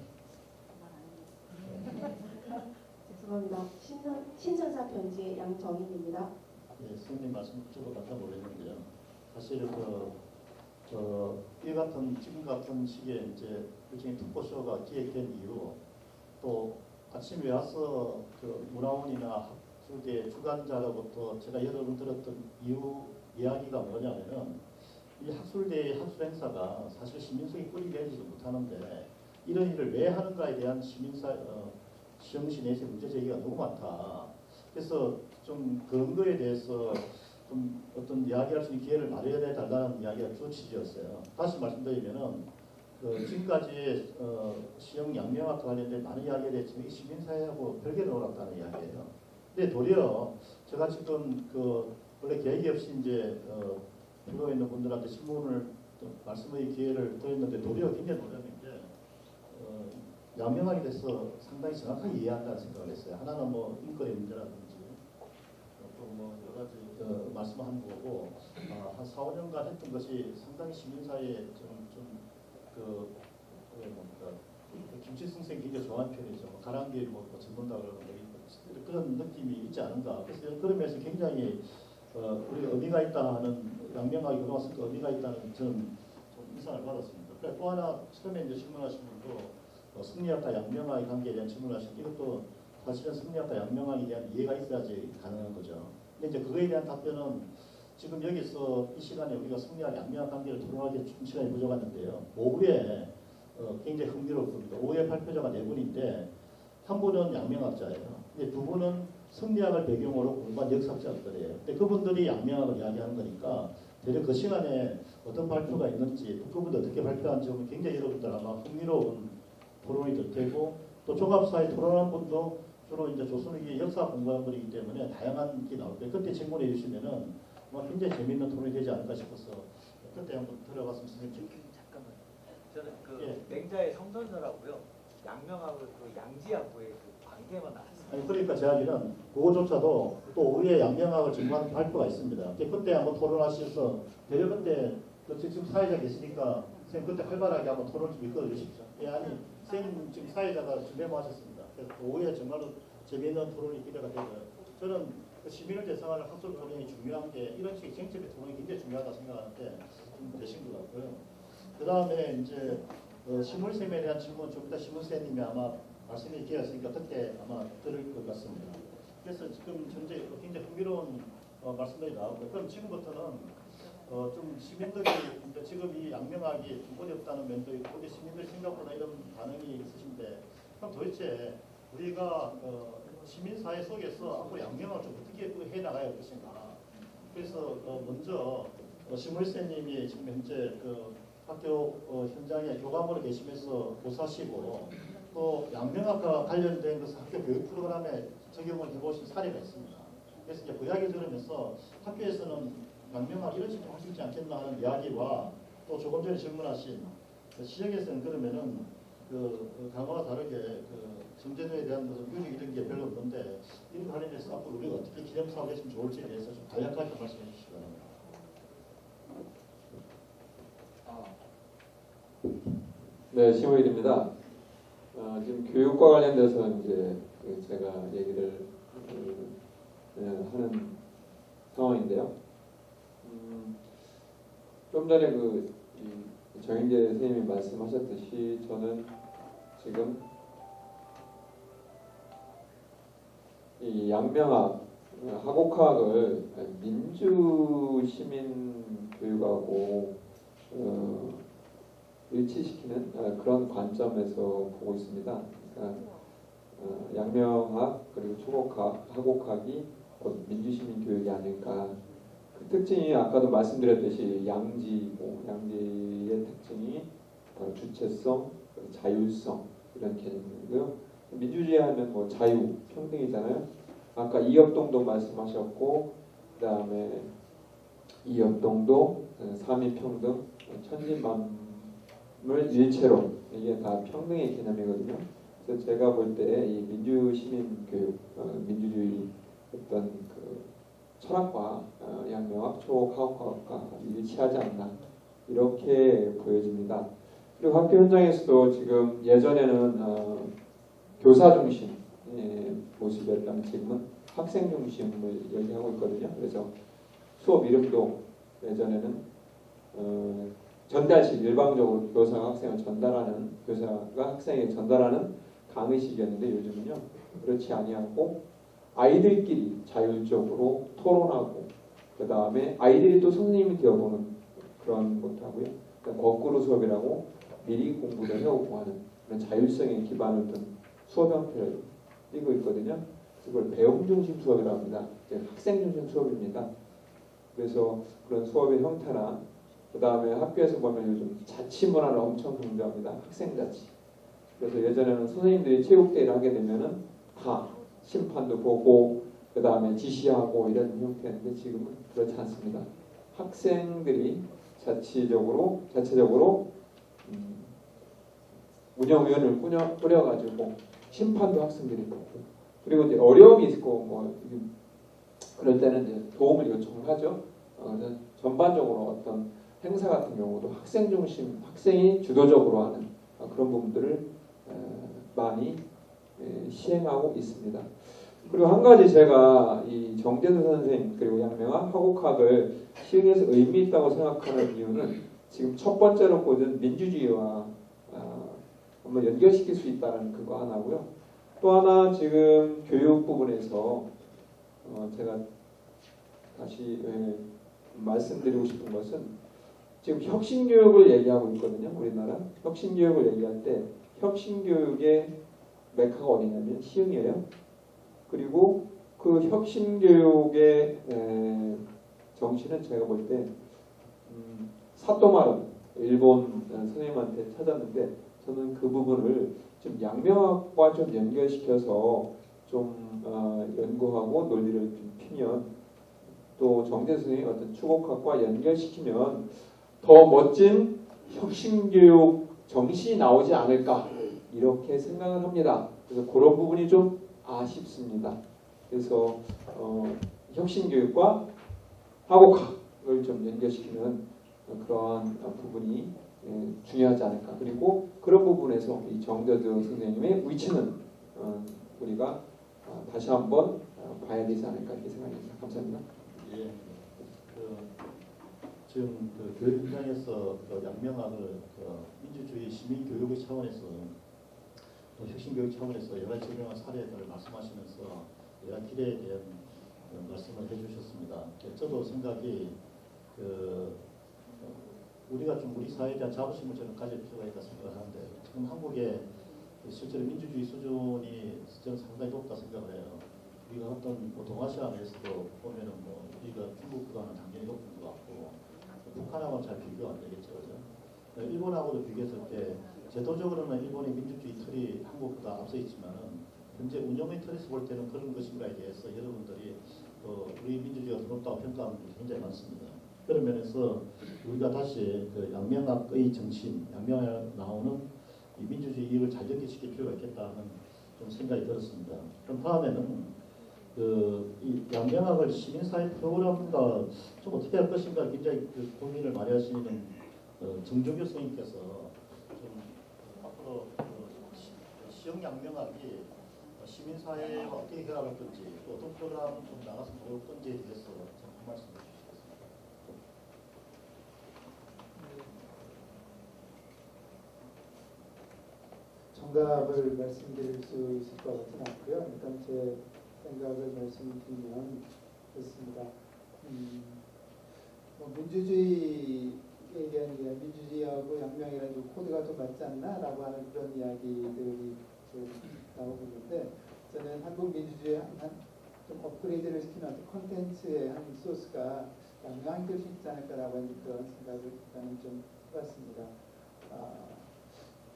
죄송합니다. 신천사 편지의 양정인입니다. 예, 선생님 말씀 저도 깜짝 놀랐는데요. 사실 이 같은 지금 같은 시기에 이제 일종의 특보쇼가 기획된 이유 또 아침에 와서 그 문화원이나 학술계 주관자로부터 제가 여러 번 들었던 이야기가 뭐냐면은 이 학술대의 학술 행사가 사실 시민성이 뿌리내리지 못하는데 이런 일을 왜 하는가에 대한 시민정신 내에서 문제 제기가 너무 많다. 그래서 좀 근거에 대해서 좀 어떤 이야기할 수 있는 기회를 마련해 달라는 이야기가 주 취지였어요. 다시 말씀드리면은 지금까지 시형 양명학과 관련된 많은 이야기에 대해서 이 시민사회하고 별개 놀았다는 이야기예요. 근데 도리어 제가 지금 원래 계획이 없이 이제 필요에 있는 분들한테 신문을 말씀의 기회를 드렸는데 도리어 굉장히 놀라는 게 양명학에 대해서 상당히 정확하게 이해한다는 생각을 했어요. 하나는 뭐 인권의 문제라든지 또 뭐 여러 가지 말씀하는 거고 한 4, 5년간 했던 것이 상당히 시민사회에 김치 선생이 굉장히 좋아하는 편이죠. 가랑비에 뭐 전문가 그러는 그런 느낌이 있지 않은가. 그래서 그런 면에서 굉장히 우리 의미가 있다 하는 양명학이 그동안 쓴 의미가 있다는 저는 좀 인상을 받았습니다. 그래 또 하나 처음에 이제 질문하신 분도 승리학과 양명학의 관계에 대한 질문하신 이것도 사실은 승리학과 양명학에 대한 이해가 있어야지 가능한 거죠. 근데 이제 그거에 대한 답변은 지금 여기서 이 시간에 우리가 승리학 양명학 관계를 토론하기 좀 시간이 부족했는데요. 오후에 굉장히 흥미로울 겁니다. 오후에 발표자가 4분인데 한 분은 양명학자예요. 근데 2분은 승리학을 배경으로 공부한 역사학자들이에요. 근데 그분들이 양명학을 이야기하는 거니까 대략 그 시간에 어떤 발표가 있는지 또 그분들 어떻게 발표하는지 보면 굉장히 여러분들 아마 흥미로운 토론이 될 테고 또 종합사회 토론하는 분도 주로 이제 조선의 역사 공부하는 분이기 때문에 다양한 게 나올 거예요. 그때 질문해 주시면은 굉장히 재미있는 토론이 되지 않을까 싶어서 그때 한번 들어봤으면 좋겠습니다. 잠깐만. 저는 예. 맹자의 성선설하고요. 양명하고 양지하고의 관계만 알았어요. 아니 그러니까 제 이야기는 그거조차도 또 우리의 양명학을 전공하는 발표가 있습니다. 그때 한번 토론하셔서 대략 그때 지금 사회자 계시니까 선생님 그때 활발하게 한번 토론 좀 이끌어 주십시오. 예, 아니 선생님 지금 사회자가 지금 메모하셨습니다. 그래서 오후에 정말로 재미있는 토론이 기대가 되고요. 저는 시민을 대상하는 학술 토론이 중요한 게 이런 식의 정책의 토론이 굉장히 중요하다 생각하는데 좀 되신 것 같고요. 그 다음에 이제 신물쌤에 대한 질문 좀 이따 신물쌤님이 아마 말씀이 기회였으니까 어떻게 아마 들을 것 같습니다. 그래서 지금 현재 굉장히 흥미로운 말씀들이 나오고 그럼 지금부터는 좀 시민들이 이제 지금 이 양명학이 좀 어렵다는 면도 있고 근데 시민들 생각보다 이런 반응이 있으신데 그럼 도대체 우리가 시민사회 속에서 앞으로 양명학을 좀 어떻게 해나가야 할 것인가. 그래서 먼저 신물쌤님이 지금 현재 학교 현장에 교감으로 계시면서 교사시고 또 양명학과 관련된 것을 학교 교육 프로그램에 적용을 해보신 사례가 있습니다. 그래서 이제 그 이야기 들으면서 학교에서는 양명학 이런 식으로 할 수 있지 않겠나 하는 이야기와 또 조금 전에 질문하신 시정에서는 그러면은 강화와 다르게 정제도에 대한 무슨 유익 이런 게 별로 없는데 이런 관련해서 앞으로 우리가 어떻게 기념 사업을 했으면 좋을지에 대해서 좀 간략하게 말씀해 주시기 바랍니다. 네, 심의일입니다. 지금 교육과 관련돼서 이제 제가 얘기를 하는 상황인데요. 좀 전에 정인재 선생님이 말씀하셨듯이 저는 지금 이 양명학, 학옥학을 민주시민 교육하고 일치시키는 그런 관점에서 보고 있습니다. 그러니까 양명학 그리고 초곡학, 학옥학이 곧 민주시민 교육이 아닐까. 그 특징이 아까도 말씀드렸듯이 양지의 특징이 바로 주체성, 자율성 이런 개념이고요. 민주주의 하면 뭐 자유, 평등이잖아요. 아까 이혁동도 말씀하셨고 그다음에 이혁동도 삼위평등, 천지만물 일체로 이게 다 평등의 개념이거든요. 그래서 제가 볼 때 이 민주시민 교육, 민주주의 어떤 철학과 양명학, 초곡, 학옥학과 일치하지 않나 이렇게 보여집니다. 그리고 학교 현장에서도 지금 예전에는 교사 중심 모습이었다면 지금은 학생 중심을 얘기하고 있거든요. 그래서 수업 이름도 예전에는 전달식 일방적으로 교사가 학생을 전달하는 교사가 학생에게 전달하는 강의식이었는데 요즘은요 그렇지 아니하고 아이들끼리 자율적으로 토론하고 그 다음에 아이들이 또 선생님이 되어보는 그런 것도 하고요. 거꾸로 수업이라고 미리 공부를 해오고 하는 그런 자율성에 기반을 둔 수업 형태를 띄고 있거든요. 그걸 배움 중심 수업이라고 합니다. 학생 중심 수업입니다. 그래서 그런 수업의 형태나 그 다음에 학교에서 보면 요즘 자치 문화를 엄청 강조합니다. 학생 자치. 그래서 예전에는 선생님들이 체육대회를 하게 되면은 다 심판도 보고 그 다음에 지시하고 이런 형태인데 지금은 그렇지 않습니다. 학생들이 자체적으로 운영위원회를 꾸려가지고 심판도 학생들이 뽑고 그리고 이제 어려움이 있고 뭐 그럴 때는 이제 도움을 요청을 하죠. 그래서 전반적으로 어떤 행사 같은 경우도 학생 중심, 학생이 주도적으로 하는 그런 부분들을 많이 시행하고 있습니다. 그리고 한 가지 제가 이 정재수 선생님 그리고 양명학 화곡학을 시행해서 의미 있다고 생각하는 이유는 지금 첫 번째로 꽂은 민주주의와 한번 연결시킬 수 있다는 그거 하나고요. 또 하나 지금 교육 부분에서 제가 다시 말씀드리고 싶은 것은 지금 혁신교육을 얘기하고 있거든요. 우리나라 혁신교육을 얘기할 때 혁신교육의 메카가 어디냐면 시흥이에요. 그리고 그 혁신교육의 정신은 제가 볼 때 사토마루 일본 선생님한테 찾았는데 저는 그 부분을 좀 양명학과 좀 연결시켜서 좀 연구하고 논리를 좀 피면 또 정재수 선생님 어떤 추곡학과 연결시키면 더 멋진 혁신교육 정신이 나오지 않을까 이렇게 생각을 합니다. 그래서 그런 부분이 좀 아쉽습니다. 그래서 혁신교육과 화곡학을 좀 연결시키는 그러한 부분이 중요하지 않을까. 그리고 그런 부분에서 이 정재수 선생님의 위치는 우리가 다시 한번 봐야 되지 않을까 이렇게 생각합니다. 감사합니다. 예. 지금 교육 현장에서 양명학을 민주주의 시민 교육의 차원에서 또 혁신 교육 차원에서 여러 가지 유명한 사례들을 말씀하시면서 여러 길에 대한 말씀을 해주셨습니다. 저도 생각이 우리가 좀 우리 사회에 대한 자부심을 저는 가질 필요가 있다 생각을 하는데 지금 한국의 실제로 민주주의 수준이 저는 상당히 높다 생각을 해요. 우리가 어떤 동아시아 내에서도 보면은 우리가 중국보다는 당연히 높은 것 같고 북한하고는 잘 비교가 안 되겠죠, 그죠? 일본하고도 비교했을 때 제도적으로는 일본의 민주주의 틀이 한국보다 앞서 있지만은 현재 운영의 틀에서 볼 때는 그런 것인가에 대해서 여러분들이 우리 민주주의가 더 높다고 평가하는 분이 굉장히 많습니다. 그런 면에서 우리가 다시 양명학의 정신, 양명학에 나오는 이 민주주의 이익을 잘 연결시킬 필요가 있겠다는 좀 생각이 들었습니다. 그럼 다음에는 이 양명학을 시민사회 프로그램과 좀 어떻게 할 것인가 굉장히 고민을 많이 하시는 정종규 선생님께서 좀 앞으로 시형 양명학이 시민사회와 어떻게 결합할 건지 또 어떤 프로그램을 좀 나가서 배울 건지에 대해서 좀 한 말씀 해주시겠습니다. 정답을 말씀드릴 수 있을 것 같지는 않고요. 일단 제 생각을 말씀드리면 그렇습니다. 민주주의에 대한 이야기, 민주주의하고 양명이라는 그 코드가 좀 맞지 않나라고 하는 그런 이야기들이 나오고 있는데 저는 한국 민주주의의 좀 업그레이드를 시키는 어떤 콘텐츠의 한 소스가 양명이 될 수 있지 않을까라고 하는 그런 생각을 일단은 좀 해봤습니다.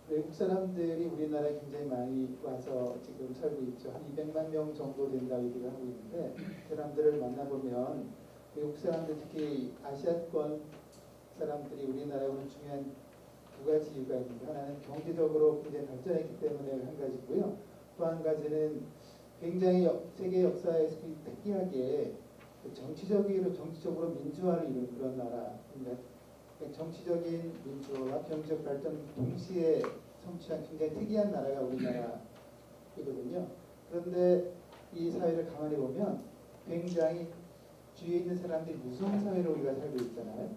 외국 사람들이 우리나라에 굉장히 많이 와서 지금 살고 있죠. 한 200만 명 정도 된다고 얘기를 하고 있는데 그 사람들을 만나보면 외국 사람들 특히 아시아권 사람들이 우리나라에 오는 중요한 두 가지 이유가 있는데 하나는 경제적으로 굉장히 발전했기 때문에 한 가지고요. 또 한 가지는 굉장히 세계 역사에서 특이하게 정치적으로 민주화를 이룬 그런 나라입니다. 정치적인 민주화와 경제적 발전 동시에 성취한 굉장히 특이한 나라가 우리나라이거든요. 그런데 이 사회를 가만히 보면 굉장히 주위에 있는 사람들이 무서운 사회로 우리가 살고 있잖아요.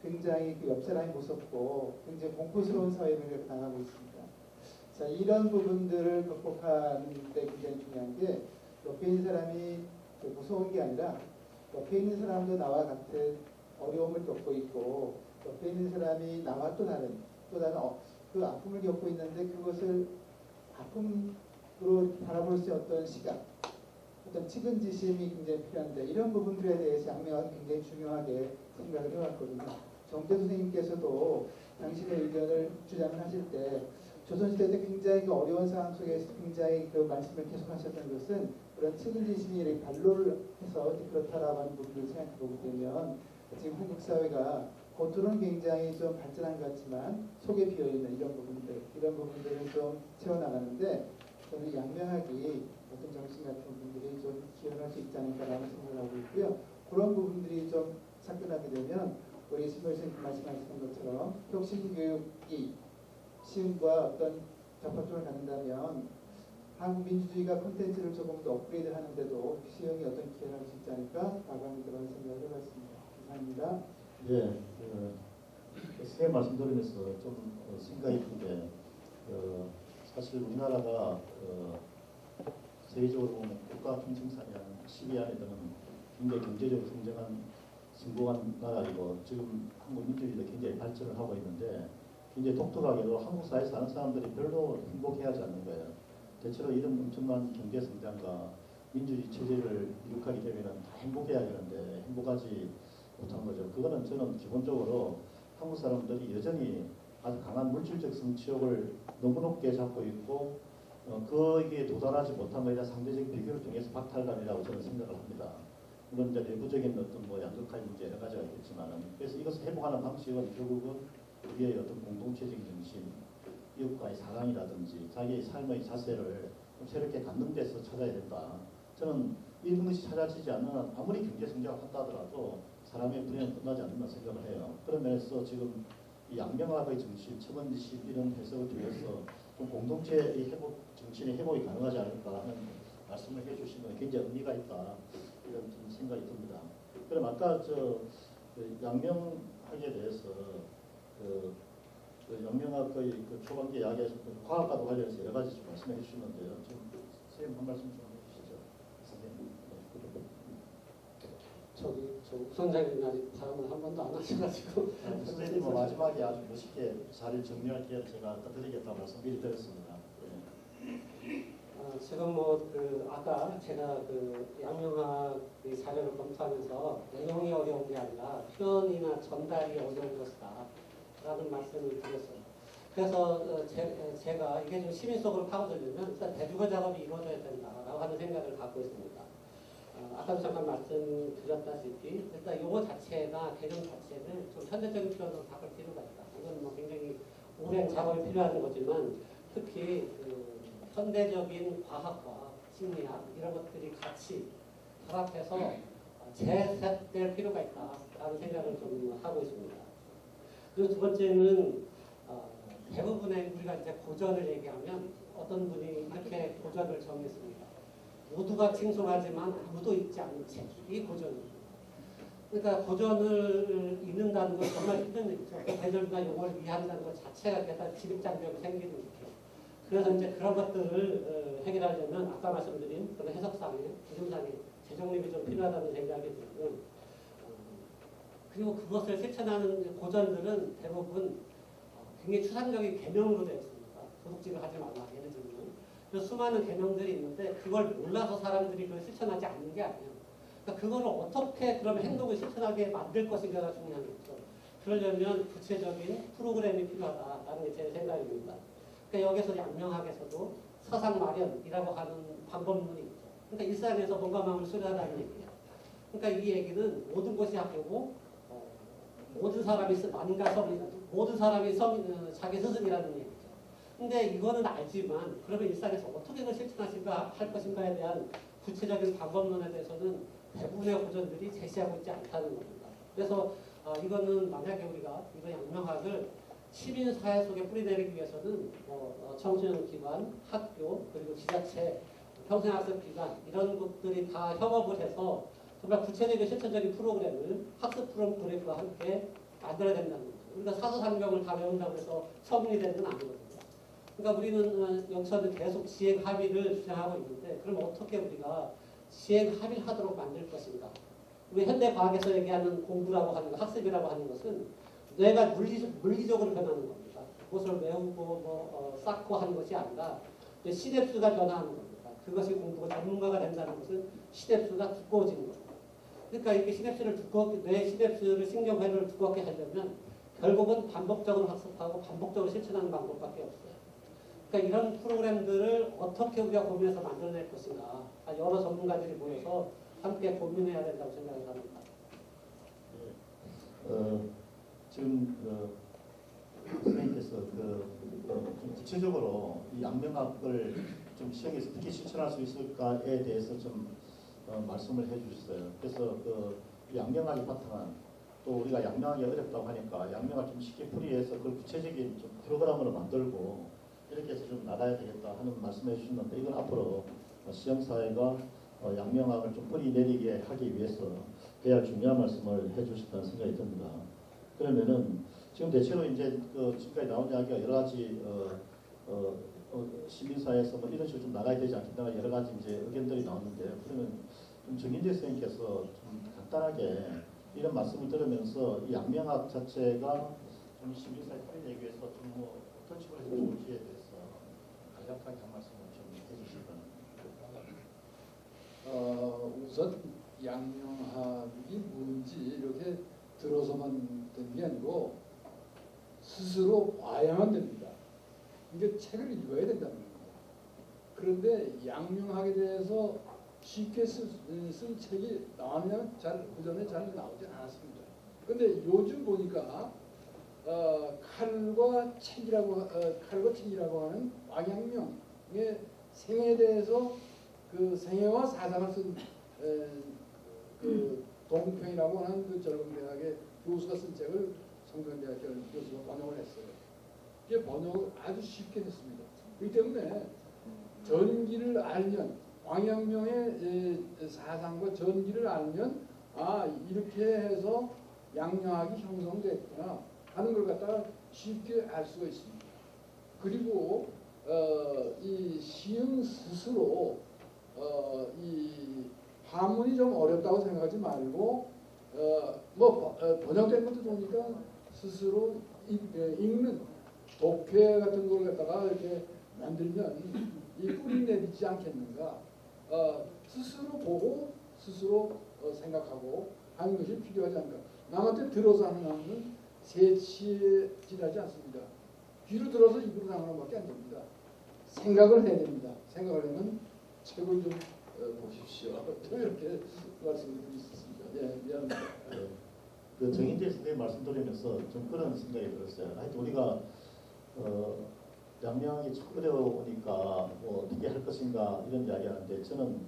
굉장히 그 옆 사람이 무섭고 굉장히 공포스러운 사회를 나가고 있습니다. 자, 이런 부분들을 극복하는 데 굉장히 중요한 게 옆에 있는 사람이 무서운 게 아니라 옆에 있는 사람도 나와 같은 어려움을 겪고 있고 옆에 있는 사람이 나와 또 다른 그 아픔을 겪고 있는데 그것을 아픔 바라볼 수 있는 어떤 시각, 어떤 측은지심이 굉장히 필요한데 이런 부분들에 대해서 양명학이 굉장히 중요하게 생각을 해왔거든요. 정재 선생님께서도 당신의 의견을 주장을 하실 때 조선시대 때 굉장히 그 어려운 상황 속에서 굉장히 그 말씀을 계속하셨던 것은 그런 측은지심이 이렇게 반로를 해서 그렇다라고 하는 부분을 생각해보게 되면 지금 한국 사회가 겉으로는 굉장히 좀 발전한 것 같지만 속에 비어있는 이런 부분들을 좀 채워나가는데 저는 양명학이 어떤 정신 같은 분들이 좀 기여할 수 있지 않을까라는 생각을 하고 있고요. 그런 부분들이 좀 접근하게 되면 우리 신발 선생님 말씀하셨던 것처럼 혁신교육이 시흥과 어떤 접합점을 갖는다면 한국 민주주의가 콘텐츠를 조금 더 업그레이드 하는데도 시흥이 어떤 기여를 할 수 있지 않을까라고 하는 그런 생각을 해봤습니다. 감사합니다. 예, 선생님 말씀 들으면서 좀 생각이 든게 사실 우리나라가 세계적으로 보면 국가 통칭산이 한 10위 안에 드는 굉장히 경제적으로 성장한 성공한 나라이고 지금 한국 민주주의도 굉장히 발전을 하고 있는데 굉장히 독특하게도 한국 사회에 사는 사람들이 별로 행복해하지 않는 거예요. 대체로 이런 엄청난 경제 성장과 민주주의 체제를 이룩하게 되면 다 행복해야 되는데 행복하지 못한 거죠. 그거는 저는 기본적으로 한국 사람들이 여전히 아주 강한 물질적 성취욕을 너무 높게 잡고 있고 거기에 도달하지 못한 것에 대한 상대적인 비교를 통해서 박탈감이라고 저는 생각을 합니다. 물론 이제 내부적인 어떤 뭐 양극화의 문제 여러 가지가 있겠지만은 그래서 이것을 회복하는 방식은 결국은 우리의 어떤 공동체적인 정신, 이웃과의 사랑이라든지 자기의 삶의 자세를 좀 새롭게 갖는 데서 찾아야 된다. 저는 이런 것이 찾아지지 않는 아무리 경제 성장을 한다 하더라도 사람의 불행은 끝나지 않는다 생각을 해요. 그런 면에서 지금 이 양명학의 정신, 첨언지식 이런 해석을 통해서 좀 공동체의 회복, 정신의 회복이 가능하지 않을까 하는 말씀을 해주시면 굉장히 의미가 있다 이런 좀 생각이 듭니다. 그럼 아까 그 양명학에 대해서 그 양명학의 그 초반기 이야기하셨던 과학과도 관련해서 여러 가지 좀 말씀해 주시는데요. 좀 선생님 한 말씀 좀 해주시죠. 선생님. 저 우선장님 아직 발언을 한 번도 안 하셔가지고 선생님은 마지막에 아주 멋있게 자리를 정리할 기회를 제가 드리겠다고 말씀 미리 드렸습니다. 지금 아까 제가 그 양명학 자료를 검토하면서 내용이 어려운 게 아니라 표현이나 전달이 어려운 것이다 라는 말씀을 드렸어요. 그래서 제가 이게 좀 시민 속으로 파고들려면 일단 대주거 작업이 이루어져야 된다라고 하는 생각을 갖고 있습니다. 아까도 잠깐 말씀드렸다시피 일단 요거 자체가 개념 자체를 좀 현대적인 표현으로 바꿀 필요가 있다. 이건 뭐 굉장히 오랜 작업이 필요한 거지만 특히 그 현대적인 과학과 심리학 이런 것들이 같이 결합해서 재set될 필요가 있다라는 생각을 좀 하고 있습니다. 그리고 두 번째는 대부분의 우리가 이제 고전을 얘기하면 어떤 분이 이렇게 고전을 정했습니다. 모두가 칭송하지만 아무도 읽지 않는 책이 고전입니다. 그러니까 고전을 읽는다는 건 정말 힘든 일이죠. 대절이나 용어를 이해한다는 것 자체가 대단 진입장벽이 생기는 거죠. 그래서 이제 그런 것들을 해결하려면 아까 말씀드린 그런 해석상의, 기준상의 재정립이 좀 필요하다는 생각이 들고요. 그리고 그것을 실천하는 고전들은 대부분 굉장히 추상적인 개념으로 되어 있습니다. 도둑질을 하지 말라, 예를 들면. 그래서 수많은 개념들이 있는데 그걸 몰라서 사람들이 그걸 실천하지 않는 게 아니에요. 그러니까 그거를 어떻게 그러면 행동을 실천하게 만들 것인가가 중요한 거죠. 그러려면 구체적인 프로그램이 필요하다라는 게 제 생각입니다. 그러니까 여기서 양명학에서도 서상 마련이라고 하는 방법론이 있죠. 그러니까 일상에서 뭔가 마음을 수련하다는 얘기예요. 그러니까 이 얘기는 모든 것이 학교고 모든 사람이 모든 사람이 자기 스승이라는 얘기죠. 근데 이거는 알지만 그러면 일상에서 어떻게 그걸 실천하실까 할 것인가에 대한 구체적인 방법론에 대해서는 대부분의 고전들이 제시하고 있지 않다는 겁니다. 그래서 이거는 만약에 우리가 이거 양명학을 시민사회 속에 뿌리내리기 위해서는 청소년기관, 학교, 그리고 지자체, 평생학습기관 이런 것들이 다 협업을 해서 정말 구체적인 실천적인 프로그램을 학습 프로그램과 함께 만들어야 된다는 거죠. 우리가 사서상경을 다 외운다고 해서 성인이 되는 건 아니거든요. 그러니까 우리는 여기서는 계속 지행 합의를 주장하고 있는데 그럼 어떻게 우리가 지행 합의를 하도록 만들 것인가? 우리 현대 과학에서 얘기하는 공부라고 하는 것, 학습이라고 하는 것은 뇌가 물리적으로 변하는 겁니다. 그것을 외우고 쌓고 하는 것이 아니라 이제 시냅스가 변화하는 겁니다. 그것이 공부가 전문가가 된다는 것은 시냅스가 두꺼워지는 겁니다. 그러니까 이렇게 시냅스를 뇌 시냅스를 신경회로를 두껍게 하려면 결국은 반복적으로 학습하고 반복적으로 실천하는 방법밖에 없어요. 그러니까 이런 프로그램들을 어떻게 우리가 고민해서 만들어낼 것인가 여러 전문가들이 모여서 함께 고민해야 된다고 생각을 합니다. 지금 선생님께서 좀 구체적으로 이 양명학을 좀 시행해서 어떻게 실천할 수 있을까에 대해서 좀 말씀을 해주셨어요. 그래서 이 양명학이 바탕한 또 우리가 양명하기 어렵다고 하니까 양명을 좀 쉽게 풀이해서 그걸 구체적인 좀 프로그램으로 만들고 이렇게 해서 좀 나가야 되겠다 하는 말씀해 주셨는데 이건 앞으로 시행사회가 양명학을 좀 뿌리 내리게 하기 위해서 해야 중요한 말씀을 해주셨다는 생각이 듭니다. 그러면은 지금 대체로 이제 지금까지 나온 이야기가 여러 가지 시민사회에서 뭐 이런 식으로 좀 나가야 되지 않겠다 여러 가지 이제 의견들이 나왔는데요. 그러면 좀 정인재 선생님께서 좀 간단하게 이런 말씀을 들으면서 이 양명학 자체가 좀 시민사회 뿌리 내기 위해서 좀 뭐 어떤 식으로 해서 좋을지에 대해서 간략하게 한 말씀을 좀 해주시면. 우선 양명학이 뭔지 이렇게 들어서만 되는 게 아니고 스스로 봐야만 됩니다. 이게 책을 읽어야 된다는 겁니다. 그런데 양명학에 대해서 쉽게 쓴 책이 나왔냐면 그전에 잘 나오지 않았습니다. 그런데 요즘 보니까 칼과 책이라고 하는 왕양명의 생애에 대해서 그 생애와 사상을 쓴 그 동평이라고 하는 그 전공대학의 교수가 쓴 책을 성균대학 교수가 번역을 했어요. 이게 번역을 아주 쉽게 했습니다. 그렇기 때문에 전기를 알면 왕양명의 사상과 전기를 알면 이렇게 해서 양명학이 형성됐구나 하는 걸 갖다가 쉽게 알 수가 있습니다. 그리고 이 시흥 스스로 이 한문이 좀 어렵다고 생각하지 말고 번역된 것도 보니까 스스로 읽는 독해 같은 걸 갖다가 이렇게 만들면 이 뿌리 내리지 않겠는가. 스스로 보고 스스로 생각하고 하는 것이 필요하지 않을까. 남한테 들어서 하는 것은 세치에 지나지 않습니다. 귀로 들어서 입으로 나가는 것밖에 안 됩니다. 생각을 해야 됩니다. 생각을 하면 책을 좀 보십시오. 또 이렇게 말씀을 드리겠습니다. 예, 미안합니다. 그 정인재 선생님 말씀 드리면서 좀 그런 생각이 들었어요. 하여튼 우리가 양명학이 참 어려우니까 뭐 어떻게 할 것인가 이런 이야기하는데 저는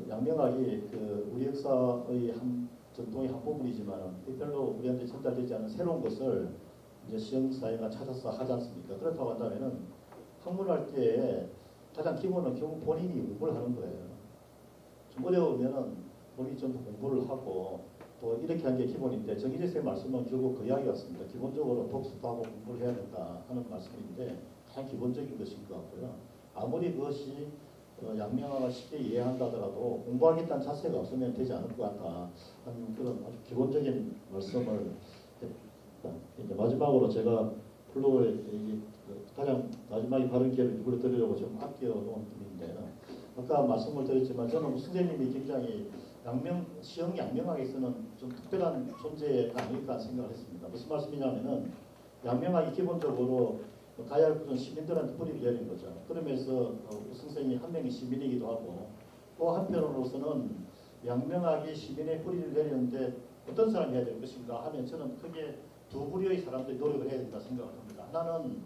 양명학이 우리 역사의 한 전통의 한 부분이지만 별로 우리한테 전달되지 않은 새로운 것을 이제 시흥사회가 찾아서 하지 않습니까? 그렇다고 한다면은 학문할 때에 가장 기본은 결국 본인이 공부를 하는 거예요. 좀 어려우면은 본인이 좀 공부를 하고 또 이렇게 하는 게 기본인데 정인재 선생님 말씀은 결국 그 이야기 같습니다. 기본적으로 독습하고 공부를 해야 된다 하는 말씀인데 가장 기본적인 것인 것 같고요. 아무리 그것이 양명학을 쉽게 이해한다 하더라도 공부하겠다는 자세가 없으면 되지 않을 것 같다 하는 그런 아주 기본적인 말씀을 했습니다. 이제 마지막으로 제가 플로어에 가장 마지막에 바른 기회를 누구를 드리려고 좀 아껴놓은 분인데요. 아까 말씀을 드렸지만 저는 선생님이 굉장히 시흥 양명학에서는 좀 특별한 존재가 아닐까 생각을 했습니다. 무슨 말씀이냐면은 양명학이 기본적으로 가야 할 것은 시민들한테 뿌리를 내린 거죠. 그러면서 선생님이 한 명의 시민이기도 하고 또 한편으로서는 양명학이 시민의 뿌리를 내리는데 어떤 사람이 해야 될 것인가 하면 저는 크게 두 부류의 사람들이 노력을 해야 된다 생각을 합니다. 하나는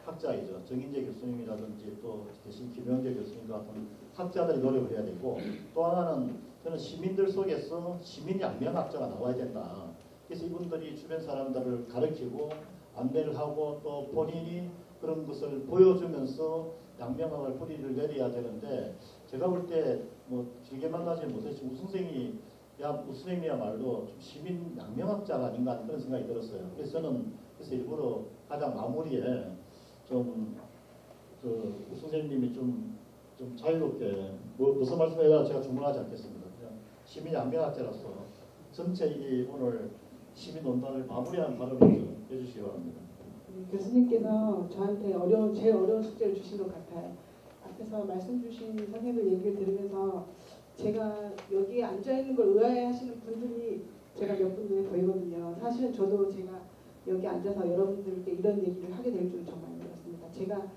학자이죠. 정인재 교수님이라든지 또 대신 김영재 교수님 같은 학자들이 노력을 해야 되고 또 하나는 저는 시민들 속에서 시민 양명학자가 나와야 된다. 그래서 이분들이 주변 사람들을 가르치고 안내를 하고 또 본인이 그런 것을 보여주면서 양명학을 뿌리를 내려야 되는데 제가 볼 때 뭐 길게 만나지 못했지만 우선생님이야말로 좀 시민 양명학자가 아닌가 하는 그런 생각이 들었어요. 그래서 저는 일부러 가장 마무리에 좀 우선생님이 좀 자유롭게 무슨 말씀해야 제가 주문하지 않겠습니다. 그냥 시민 양명학자로서 전체 이 오늘 시민논단을 마무리하는 발언을 좀 해주시기 바랍니다. 교수님께서 저한테 제일 어려운 숙제를 주신 것 같아요. 앞에서 말씀 주신 선생님들 얘기를 들으면서 제가 여기에 앉아 있는 걸 의아해하시는 분들이 제가 몇 분 눈에 보이거든요. 사실은 저도 제가 여기 앉아서 여러분들께 이런 얘기를 하게 될 줄은 정말 몰랐습니다. 제가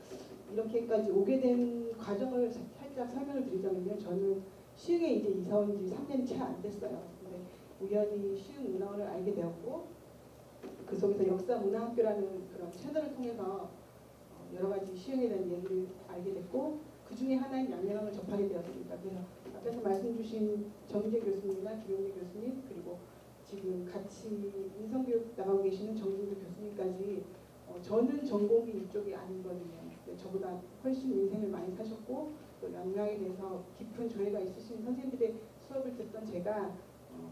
이렇게까지 오게 된 과정을 살짝 설명을 드리자면요. 저는 시흥에 이제 이사 온 지 3년이 채 안 됐어요. 근데 우연히 시흥 문화원을 알게 되었고 그 속에서 역사문화학교라는 그런 채널을 통해서 여러 가지 시흥에 대한 얘기를 알게 됐고 그 중에 하나인 양양을 접하게 되었습니다. 그래서 앞에서 말씀 주신 정재 교수님이나 김용재 교수님 그리고 지금 같이 인성교육 나가고 계시는 정진주 교수님까지 저는 전공이 이쪽이 아니거든요. 저보다 훨씬 인생을 많이 사셨고 또 양양에 대해서 깊은 조예가 있으신 선생님들의 수업을 듣던 제가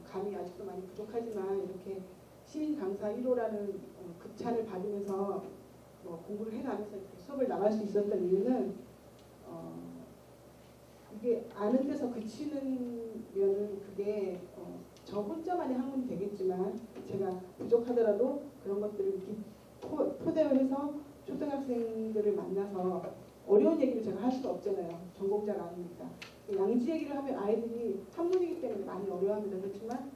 감이 아직도 많이 부족하지만 이렇게 시민 강사 1호라는 극찬을 받으면서 공부를 해가면서 이렇게 수업을 나갈 수 있었던 이유는 이게 아는 데서 그치는 그게 저 혼자만의 학문이 되겠지만 제가 부족하더라도 그런 것들을 토대로 해서 초등학생들을 만나서 어려운 얘기를 제가 할 수가 없잖아요. 전공자가 아니니까. 양지 얘기를 하면 아이들이 학문이기 때문에 많이 어려워합니다. 그렇지만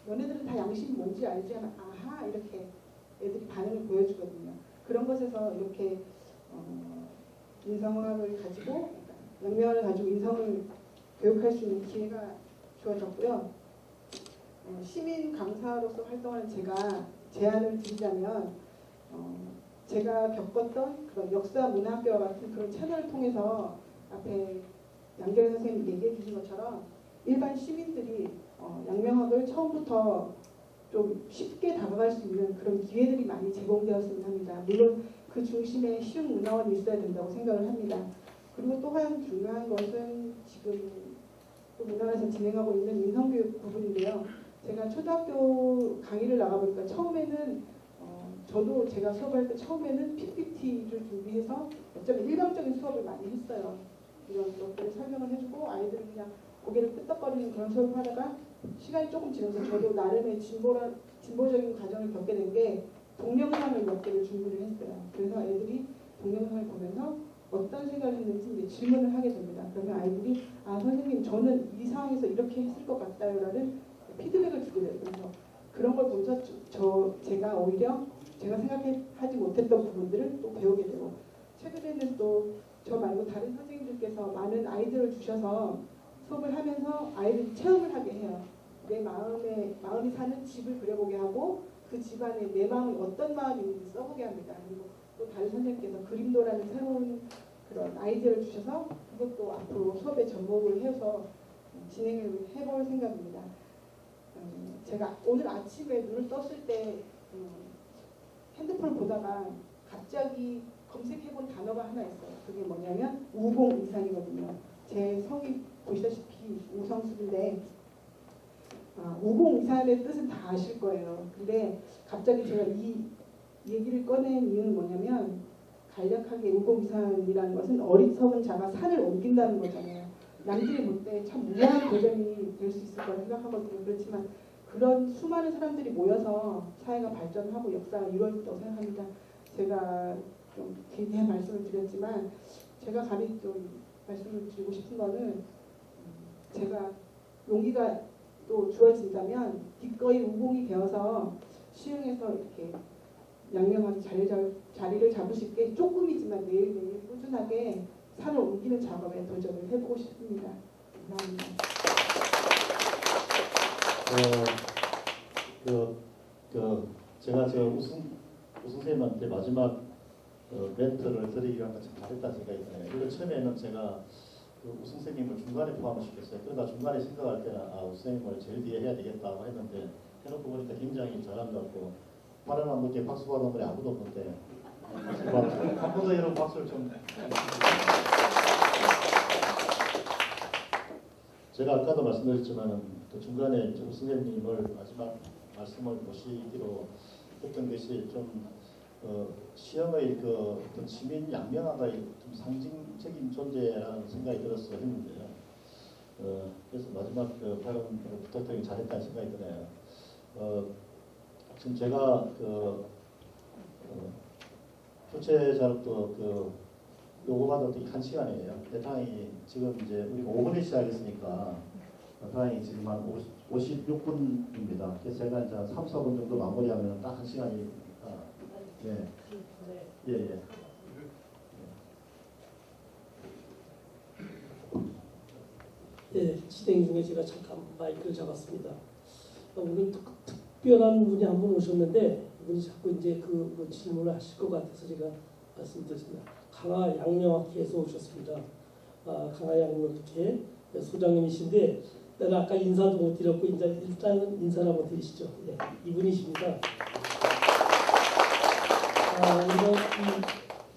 너네들은 다 양심이 뭔지 알지 않아? 아하 이렇게 애들이 반응을 보여주거든요. 그런 것에서 이렇게 인성학을 가지고 양면을 가지고 인성을 교육할 수 있는 기회가 주어졌고요. 시민 강사로서 활동하는 제가 제안을 드리자면 제가 겪었던 그런 역사 문화학교와 같은 그런 채널을 통해서 앞에 양결 선생님이 얘기해 주신 것처럼 일반 시민들이 양명학을 처음부터 좀 쉽게 다가갈 수 있는 그런 기회들이 많이 제공되었으면 합니다. 물론 그 중심에 시흥 문화원이 있어야 된다고 생각을 합니다. 그리고 또 한 중요한 것은 지금 또 문화원에서 진행하고 있는 인성교육 부분인데요. 제가 초등학교 강의를 나가보니까 처음에는 저도 제가 수업할 때 처음에는 PPT를 준비해서 어쩌면 일방적인 수업을 많이 했어요. 이런 것들을 설명을 해주고 아이들은 그냥 고개를 끄덕거리는 그런 수업을 하다가 시간이 조금 지나서 저도 나름의 진보적인 과정을 겪게 된 게 동영상을 몇 개를 준비를 했어요. 그래서 애들이 동영상을 보면서 어떤 생각을 했는지 이제 질문을 하게 됩니다. 그러면 아이들이 아 선생님 저는 이 상황에서 이렇게 했을 것 같아요라는 피드백을 주게 돼요. 그래서 그런 걸 보면서 제가 오히려 제가 생각하지 못했던 부분들을 또 배우게 되고 최근에는 또 저 말고 다른 선생님들께서 많은 아이디어를 주셔서 수업을 하면서 아이들이 체험을 하게 해요. 내 마음이 사는 집을 그려보게 하고 그 집 안에 내 마음이 어떤 마음이 있는지 써보게 합니다. 그리고 또 다른 선생님께서 그림도라는 새로운 그런 아이디어를 주셔서 그것도 앞으로 수업에 접목을 해서 진행을 해볼 생각입니다. 제가 오늘 아침에 눈을 떴을 때 핸드폰을 보다가 갑자기 검색해본 단어가 하나 있어요. 그게 뭐냐면 우공이산이거든요. 제 성이 보시다시피 우성수인데 우공이산의 뜻은 다 아실 거예요. 근데 갑자기 제가 이 얘기를 꺼낸 이유는 뭐냐면 간략하게 우공이산이라는 것은 어리석은 자가 산을 옮긴다는 거잖아요. 남들이 볼 때 참 무모한 도전이 될 수 있을 거라 생각하거든요. 그렇지만 그런 수많은 사람들이 모여서 사회가 발전하고 역사가 이루어진다고 생각합니다. 제가 좀 길게 말씀을 드렸지만 제가 감히 좀 말씀을 드리고 싶은 거는 제가 용기가 또 주어진다면 기꺼이 우공이 되어서 시흥에서 이렇게 양명하게 자리를 잡을 수 있게 조금이지만 매일매일 꾸준하게 산을 옮기는 작업에 도전을 해보고 싶습니다. 감사합니다. 제가 우승 선생님한테 마지막 멘트를 드리기로 한 것 참 잘했다는 생각이 드네요. 그리고 처음에는 제가 우승 선생님을 중간에 포함시켰어요. 그러다 중간에 생각할 때는 우승 선생님을 제일 뒤에 해야 되겠다고 했는데 해놓고 보니까 굉장히 잘한 것 같고 바라만 분께 박수 받은 분이 아무도 없는데 한 번 더 이런 박수를 좀 제가 아까도 말씀드렸지만 그 중간에 우승 선생님을 마지막 말씀을 모시기로 했던 것이 좀 시흥의 그 어떤 시민 양명화가 좀 상징적인 존재라는 생각이 들어서 했는데요. 그래서 마지막 발언 부탁드리기 잘했다는 생각이 드네요. 지금 제가 교체 자료도 요거마다 어떻게 1시간이에요. 대탕이 지금 이제 우리가 5분에 시작했으니까 대탕이 지금 한 56분입니다. 그래서 제가 이제 한 3, 4분 정도 마무리하면 딱 1시간이니까 예. 예, 예. 예, 진행 중에 제가 잠깐 마이크를 잡았습니다. 오늘 특별한 분이 한 분 오셨는데 이분이 자꾸 이제 그 질문을 하실 것 같아서 제가 말씀드렸습니다. 강화 양명학회에서 오셨습니다. 강화 양명학회 소장님이신데 내가 아까 인사도 못 드렸고 일단 인사를 한번 드리시죠. 예, 이분이십니다. 이런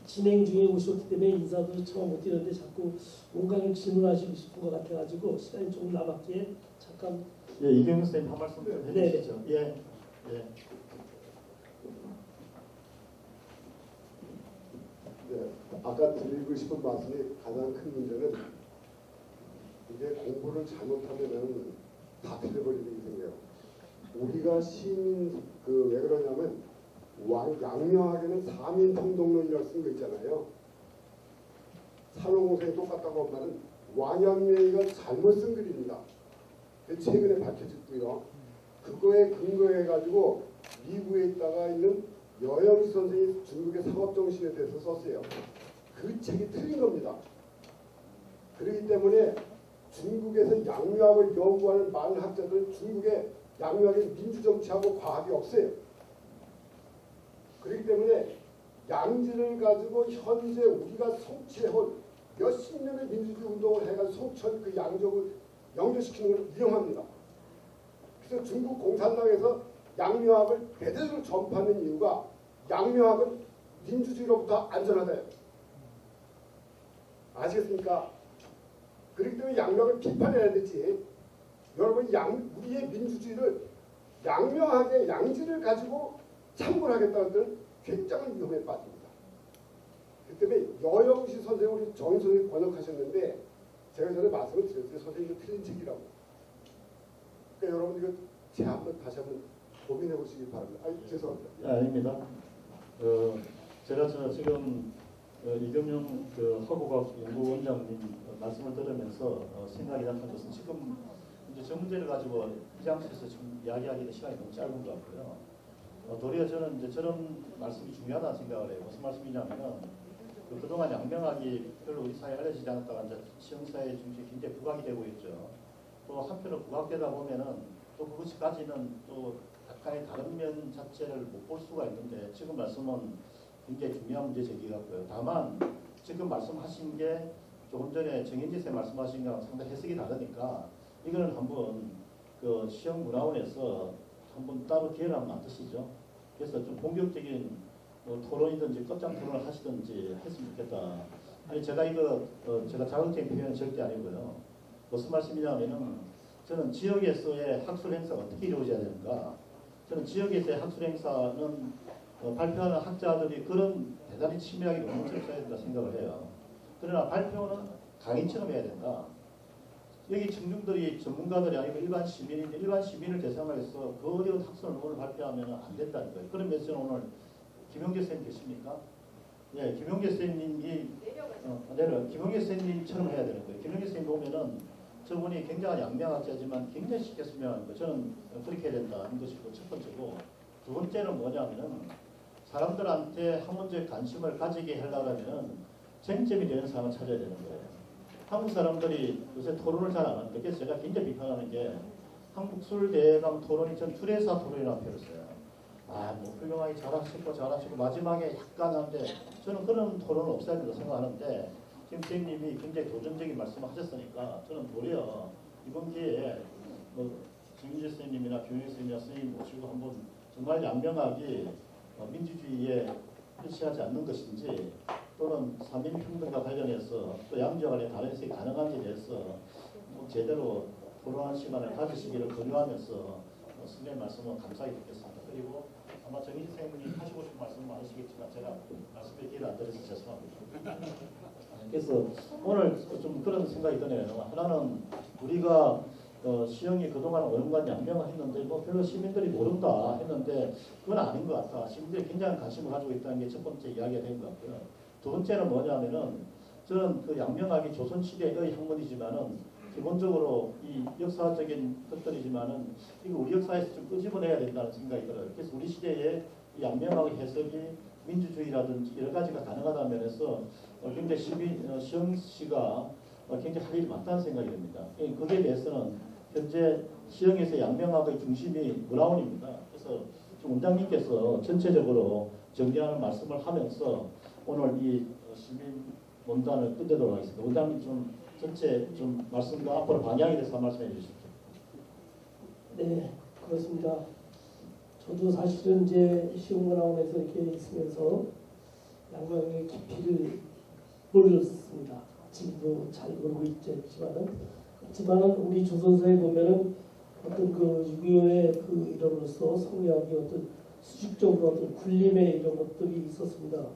진행 중에 오셨기 때문에 인사도 처음 못 드렸는데 자꾸 뭔가 질문하시고 싶은 것 같아가지고 시간이 조금 남았기에 잠깐. 예, 이경윤 선생님 한 말씀 좀 해주시죠. 예, 예. 네, 아까 드리고 싶은 말씀이 가장 큰 문제는 이게 공부를 잘못하면은 다 틀려버리는 생겨요. 우리가 시민 왜 그러냐면 양명하게는 사민통독론이라고 쓴 거 있잖아요. 산업공사에 똑같다고 한 말은 왕양명이가 잘못 쓴 글입니다. 최근에 밝혀졌고요. 그거에 근거해가지고 미국에 있다가 있는 여영시 선생이 중국의 상업정신에 대해서 썼어요. 그 책이 틀린 겁니다. 그렇기 때문에 중국에서 양묘학을 연구하는 많은 학자들은 중국의 양묘학의 민주정치하고 과학이 없어요. 그렇기 때문에 양지를 가지고 현재 우리가 성취해온 몇십 년의 민주주의 운동을 해가지고 성취한 그 양적을 연결시키는 걸 위험합니다. 그래서 중국 공산당에서 양묘학을 대대적으로 전파하는 이유가 양묘학은 민주주의로부터 안전하다요. 아시겠습니까? 그렇기 때문에 양묘학을 비판해야 되지. 여러분 우리의 민주주의를 양묘학의 양지를 가지고 참고를 하겠다는 것은 굉장히 위험에 빠집니다. 그 때문에 여영시 선생님 우리 정인 선생님이 번역하셨는데 제가 전에 말씀을 드렸어요. 선생님이 틀린 책이라고. 그러니까 여러분 이거 제 한번 다시 한번 고민해 보시기 바랍니다. 죄송합니다. 아닙니다. 제가 지금 이경영 허구과학 연구원장님 말씀을 들으면서 생각이 났던 것은 지금 이제 저 문제를 가지고 이 장소에서 지금 이야기하기는 시간이 너무 짧은 것 같고요. 도리어 저는 이제 저런 말씀이 중요하다는 생각을 해요. 무슨 말씀이냐면은 그동안 양명학이 별로 우리 사회에 알려지지 않았다가 이제 시흥사회 중심에 굉장히 부각이 되고 있죠. 또 한편으로 부각되다 보면은 또 그것까지는 또 약간의 다른 면 자체를 못 볼 수가 있는데 지금 말씀은 굉장히 중요한 문제 제기 같고요. 다만 지금 말씀하신 게 조금 전에 정인지 쌤 말씀하신 거랑 상당히 해석이 다르니까 이거는 한번 시흥문화원에서 한번 따로 기회를 한번 만드시죠. 그래서 좀 본격적인 토론이든지 끝장 토론을 하시든지 했으면 좋겠다. 아니 제가 이거 제가 자극적인 표현은 절대 아니고요. 무슨 말씀이냐면은 저는 지역에서의 학술 행사가 어떻게 이루어져야 되는가. 저는 지역에서의 학술 행사는 발표하는 학자들이 그런 대단히 치밀하게 논문을 써야 된다 생각을 해요. 그러나 발표는 강의처럼 해야 된다. 여기 청중들이 전문가들이 아니고 일반 시민인데 일반 시민을 대상으로 해서 그 어려운 학술 논문을 발표하면 안 된다는 거예요. 그런 면에서 오늘 김용재 쌤 계십니까? 예, 김용재 쌤님이 김용재 쌤님처럼 해야 되는 거예요. 김용재 쌤 보면은 저분이 굉장한 양명학자지만 굉장히 쉽게 설명하는 거. 저는 그렇게 해야 된다는 것이고 첫 번째고 두 번째는 뭐냐면은 사람들한테 학문적 관심을 가지게 하려면 쟁점이 되는 사람을 찾아야 되는 거예요. 한국 사람들이 요새 토론을 잘 안 하는데 그래서 제가 굉장히 비판하는 게 한국술대강 토론이 전 주례사 토론이라고 표현을 써요. 뭐 훌륭하게 잘하시고 마지막에 약간 하는데 저는 그런 토론을 없애야 된다고 생각하는데 지금 선생님이 굉장히 도전적인 말씀을 하셨으니까 저는 도리어 이번 기회에 정인재 선생님이나 김용희 선생님이나 선생님 모시고 한번 정말 양명하게 민주주의에 표시하지 않는 것인지 또는 사민평등과 관련해서 또 양지와 관련 다른 해석이 가능한지에 대해서 제대로 토론하는 시간을 가지시기를 권유하면서 선생님 말씀은 감사히 듣겠습니다. 그리고 아마 정인재 선생님이 하시고 싶은 말씀 많으시겠지만 제가 말씀드릴 기회를 안 드려서 죄송합니다. 그래서 오늘 좀 그런 생각이 드네요. 하나는 우리가 시흥이 그동안 오랜간 양명을 했는데 별로 시민들이 모른다 했는데 그건 아닌 것 같아. 시민들이 굉장히 관심을 가지고 있다는 게 첫 번째 이야기가 된 것 같고요. 두 번째는 뭐냐면은 저는 그 양명학이 조선시대의 학문이지만은 기본적으로 이 역사적인 것들이지만은 이거 우리 역사에서 좀 끄집어내야 된다는 생각이 들어요. 그래서 우리 시대에 이 양명학의 해석이 민주주의라든지 여러 가지가 가능하다는 면에서 굉장히 시영 씨가 굉장히 할 일이 많다는 생각이 듭니다. 거기에 대해서는 현재 시영에서 양명학의 중심이 브라운입니다. 그래서 지금 원장님께서 전체적으로 정리하는 말씀을 하면서 오늘 이 시민 논단을 끝내도록 하겠습니다. 원장님 좀 전체 좀 말씀과 앞으로 방향에 대해서 한 말씀해 주십시오. 네, 그렇습니다. 저도 사실은 이제 시흥문화원에서 이렇게 있으면서 양명의 깊이를 모르겠습니다. 지금도 잘 모르고 있지만은 우리 조선사에 보면은 어떤 그 6.25의 그 이름으로써 성리학이 어떤 수직적으로 어떤 군림의 이런 것들이 있었습니다.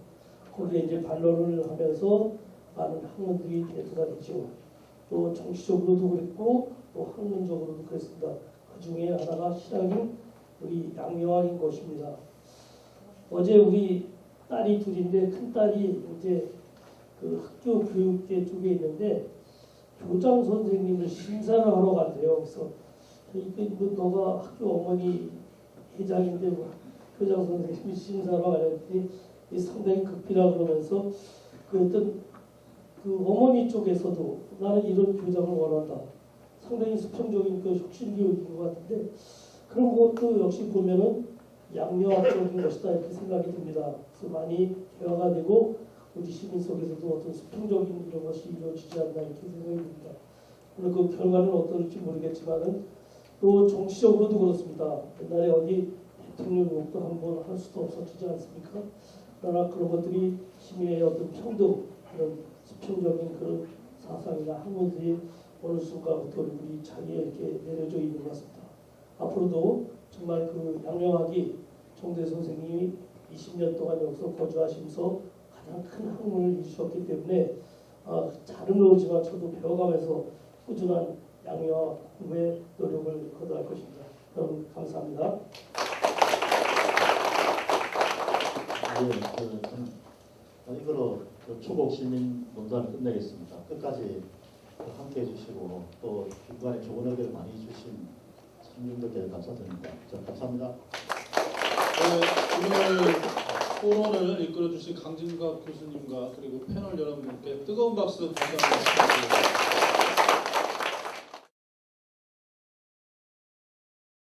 거기에 이제 반론을 하면서 많은 학문들이 대두가 됐죠. 또 정치적으로도 그랬고 또 학문적으로도 그랬습니다. 그 중에 하나가 신학인 우리 양명학인 것입니다. 어제 우리 딸이 둘인데 큰 딸이 이제 그 학교 교육계 쪽에 있는데 교장 선생님을 심사를 하러 간대요. 그래서 너가 학교 어머니 회장인데 뭐 교장 선생님이 심사를 가려니 상당히 급이라 그러면서 그 어떤 그 어머니 쪽에서도 나는 이런 교장을 원한다. 상당히 수평적인 그 혁신교육인 것 같은데 그런 것도 역시 보면은 양명학적인 것이다 이렇게 생각이 듭니다. 그래서 많이 대화가 되고 우리 시민 속에서도 어떤 수평적인 이런 것이 이루어지지 않나 이렇게 생각이 듭니다. 물론 그 결과는 어떨지 모르겠지만은 또 정치적으로도 그렇습니다. 옛날에 어디 대통령 욕도 한번 할 수도 없었지 않습니까? 그러나 그런 것들이 시민의 어떤 평등, 그런 수평적인 그런 사상이나 학문들이 어느 순간부터 우리 자기에 이렇게 내려져 있는 것 같습니다. 앞으로도 정말 그 양명학이 정대 선생님이 20년 동안 여기서 거주하시면서 가장 큰 학문을 이루셨기 때문에 잘은 모르지만 저도 배워가면서 꾸준한 양명학 공부에 노력을 거듭할 것입니다. 여러분 감사합니다. 네, 이거로 초복 시민 논단을 끝내겠습니다. 끝까지 함께 해주시고 또 중간에 좋은 의견을 많이 주신 시민들께 감사드립니다. 감사합니다. 네, 오늘 토론을 이끌어주신 강진각 교수님과 그리고 패널 여러분께 뜨거운 박수 부탁드립니다.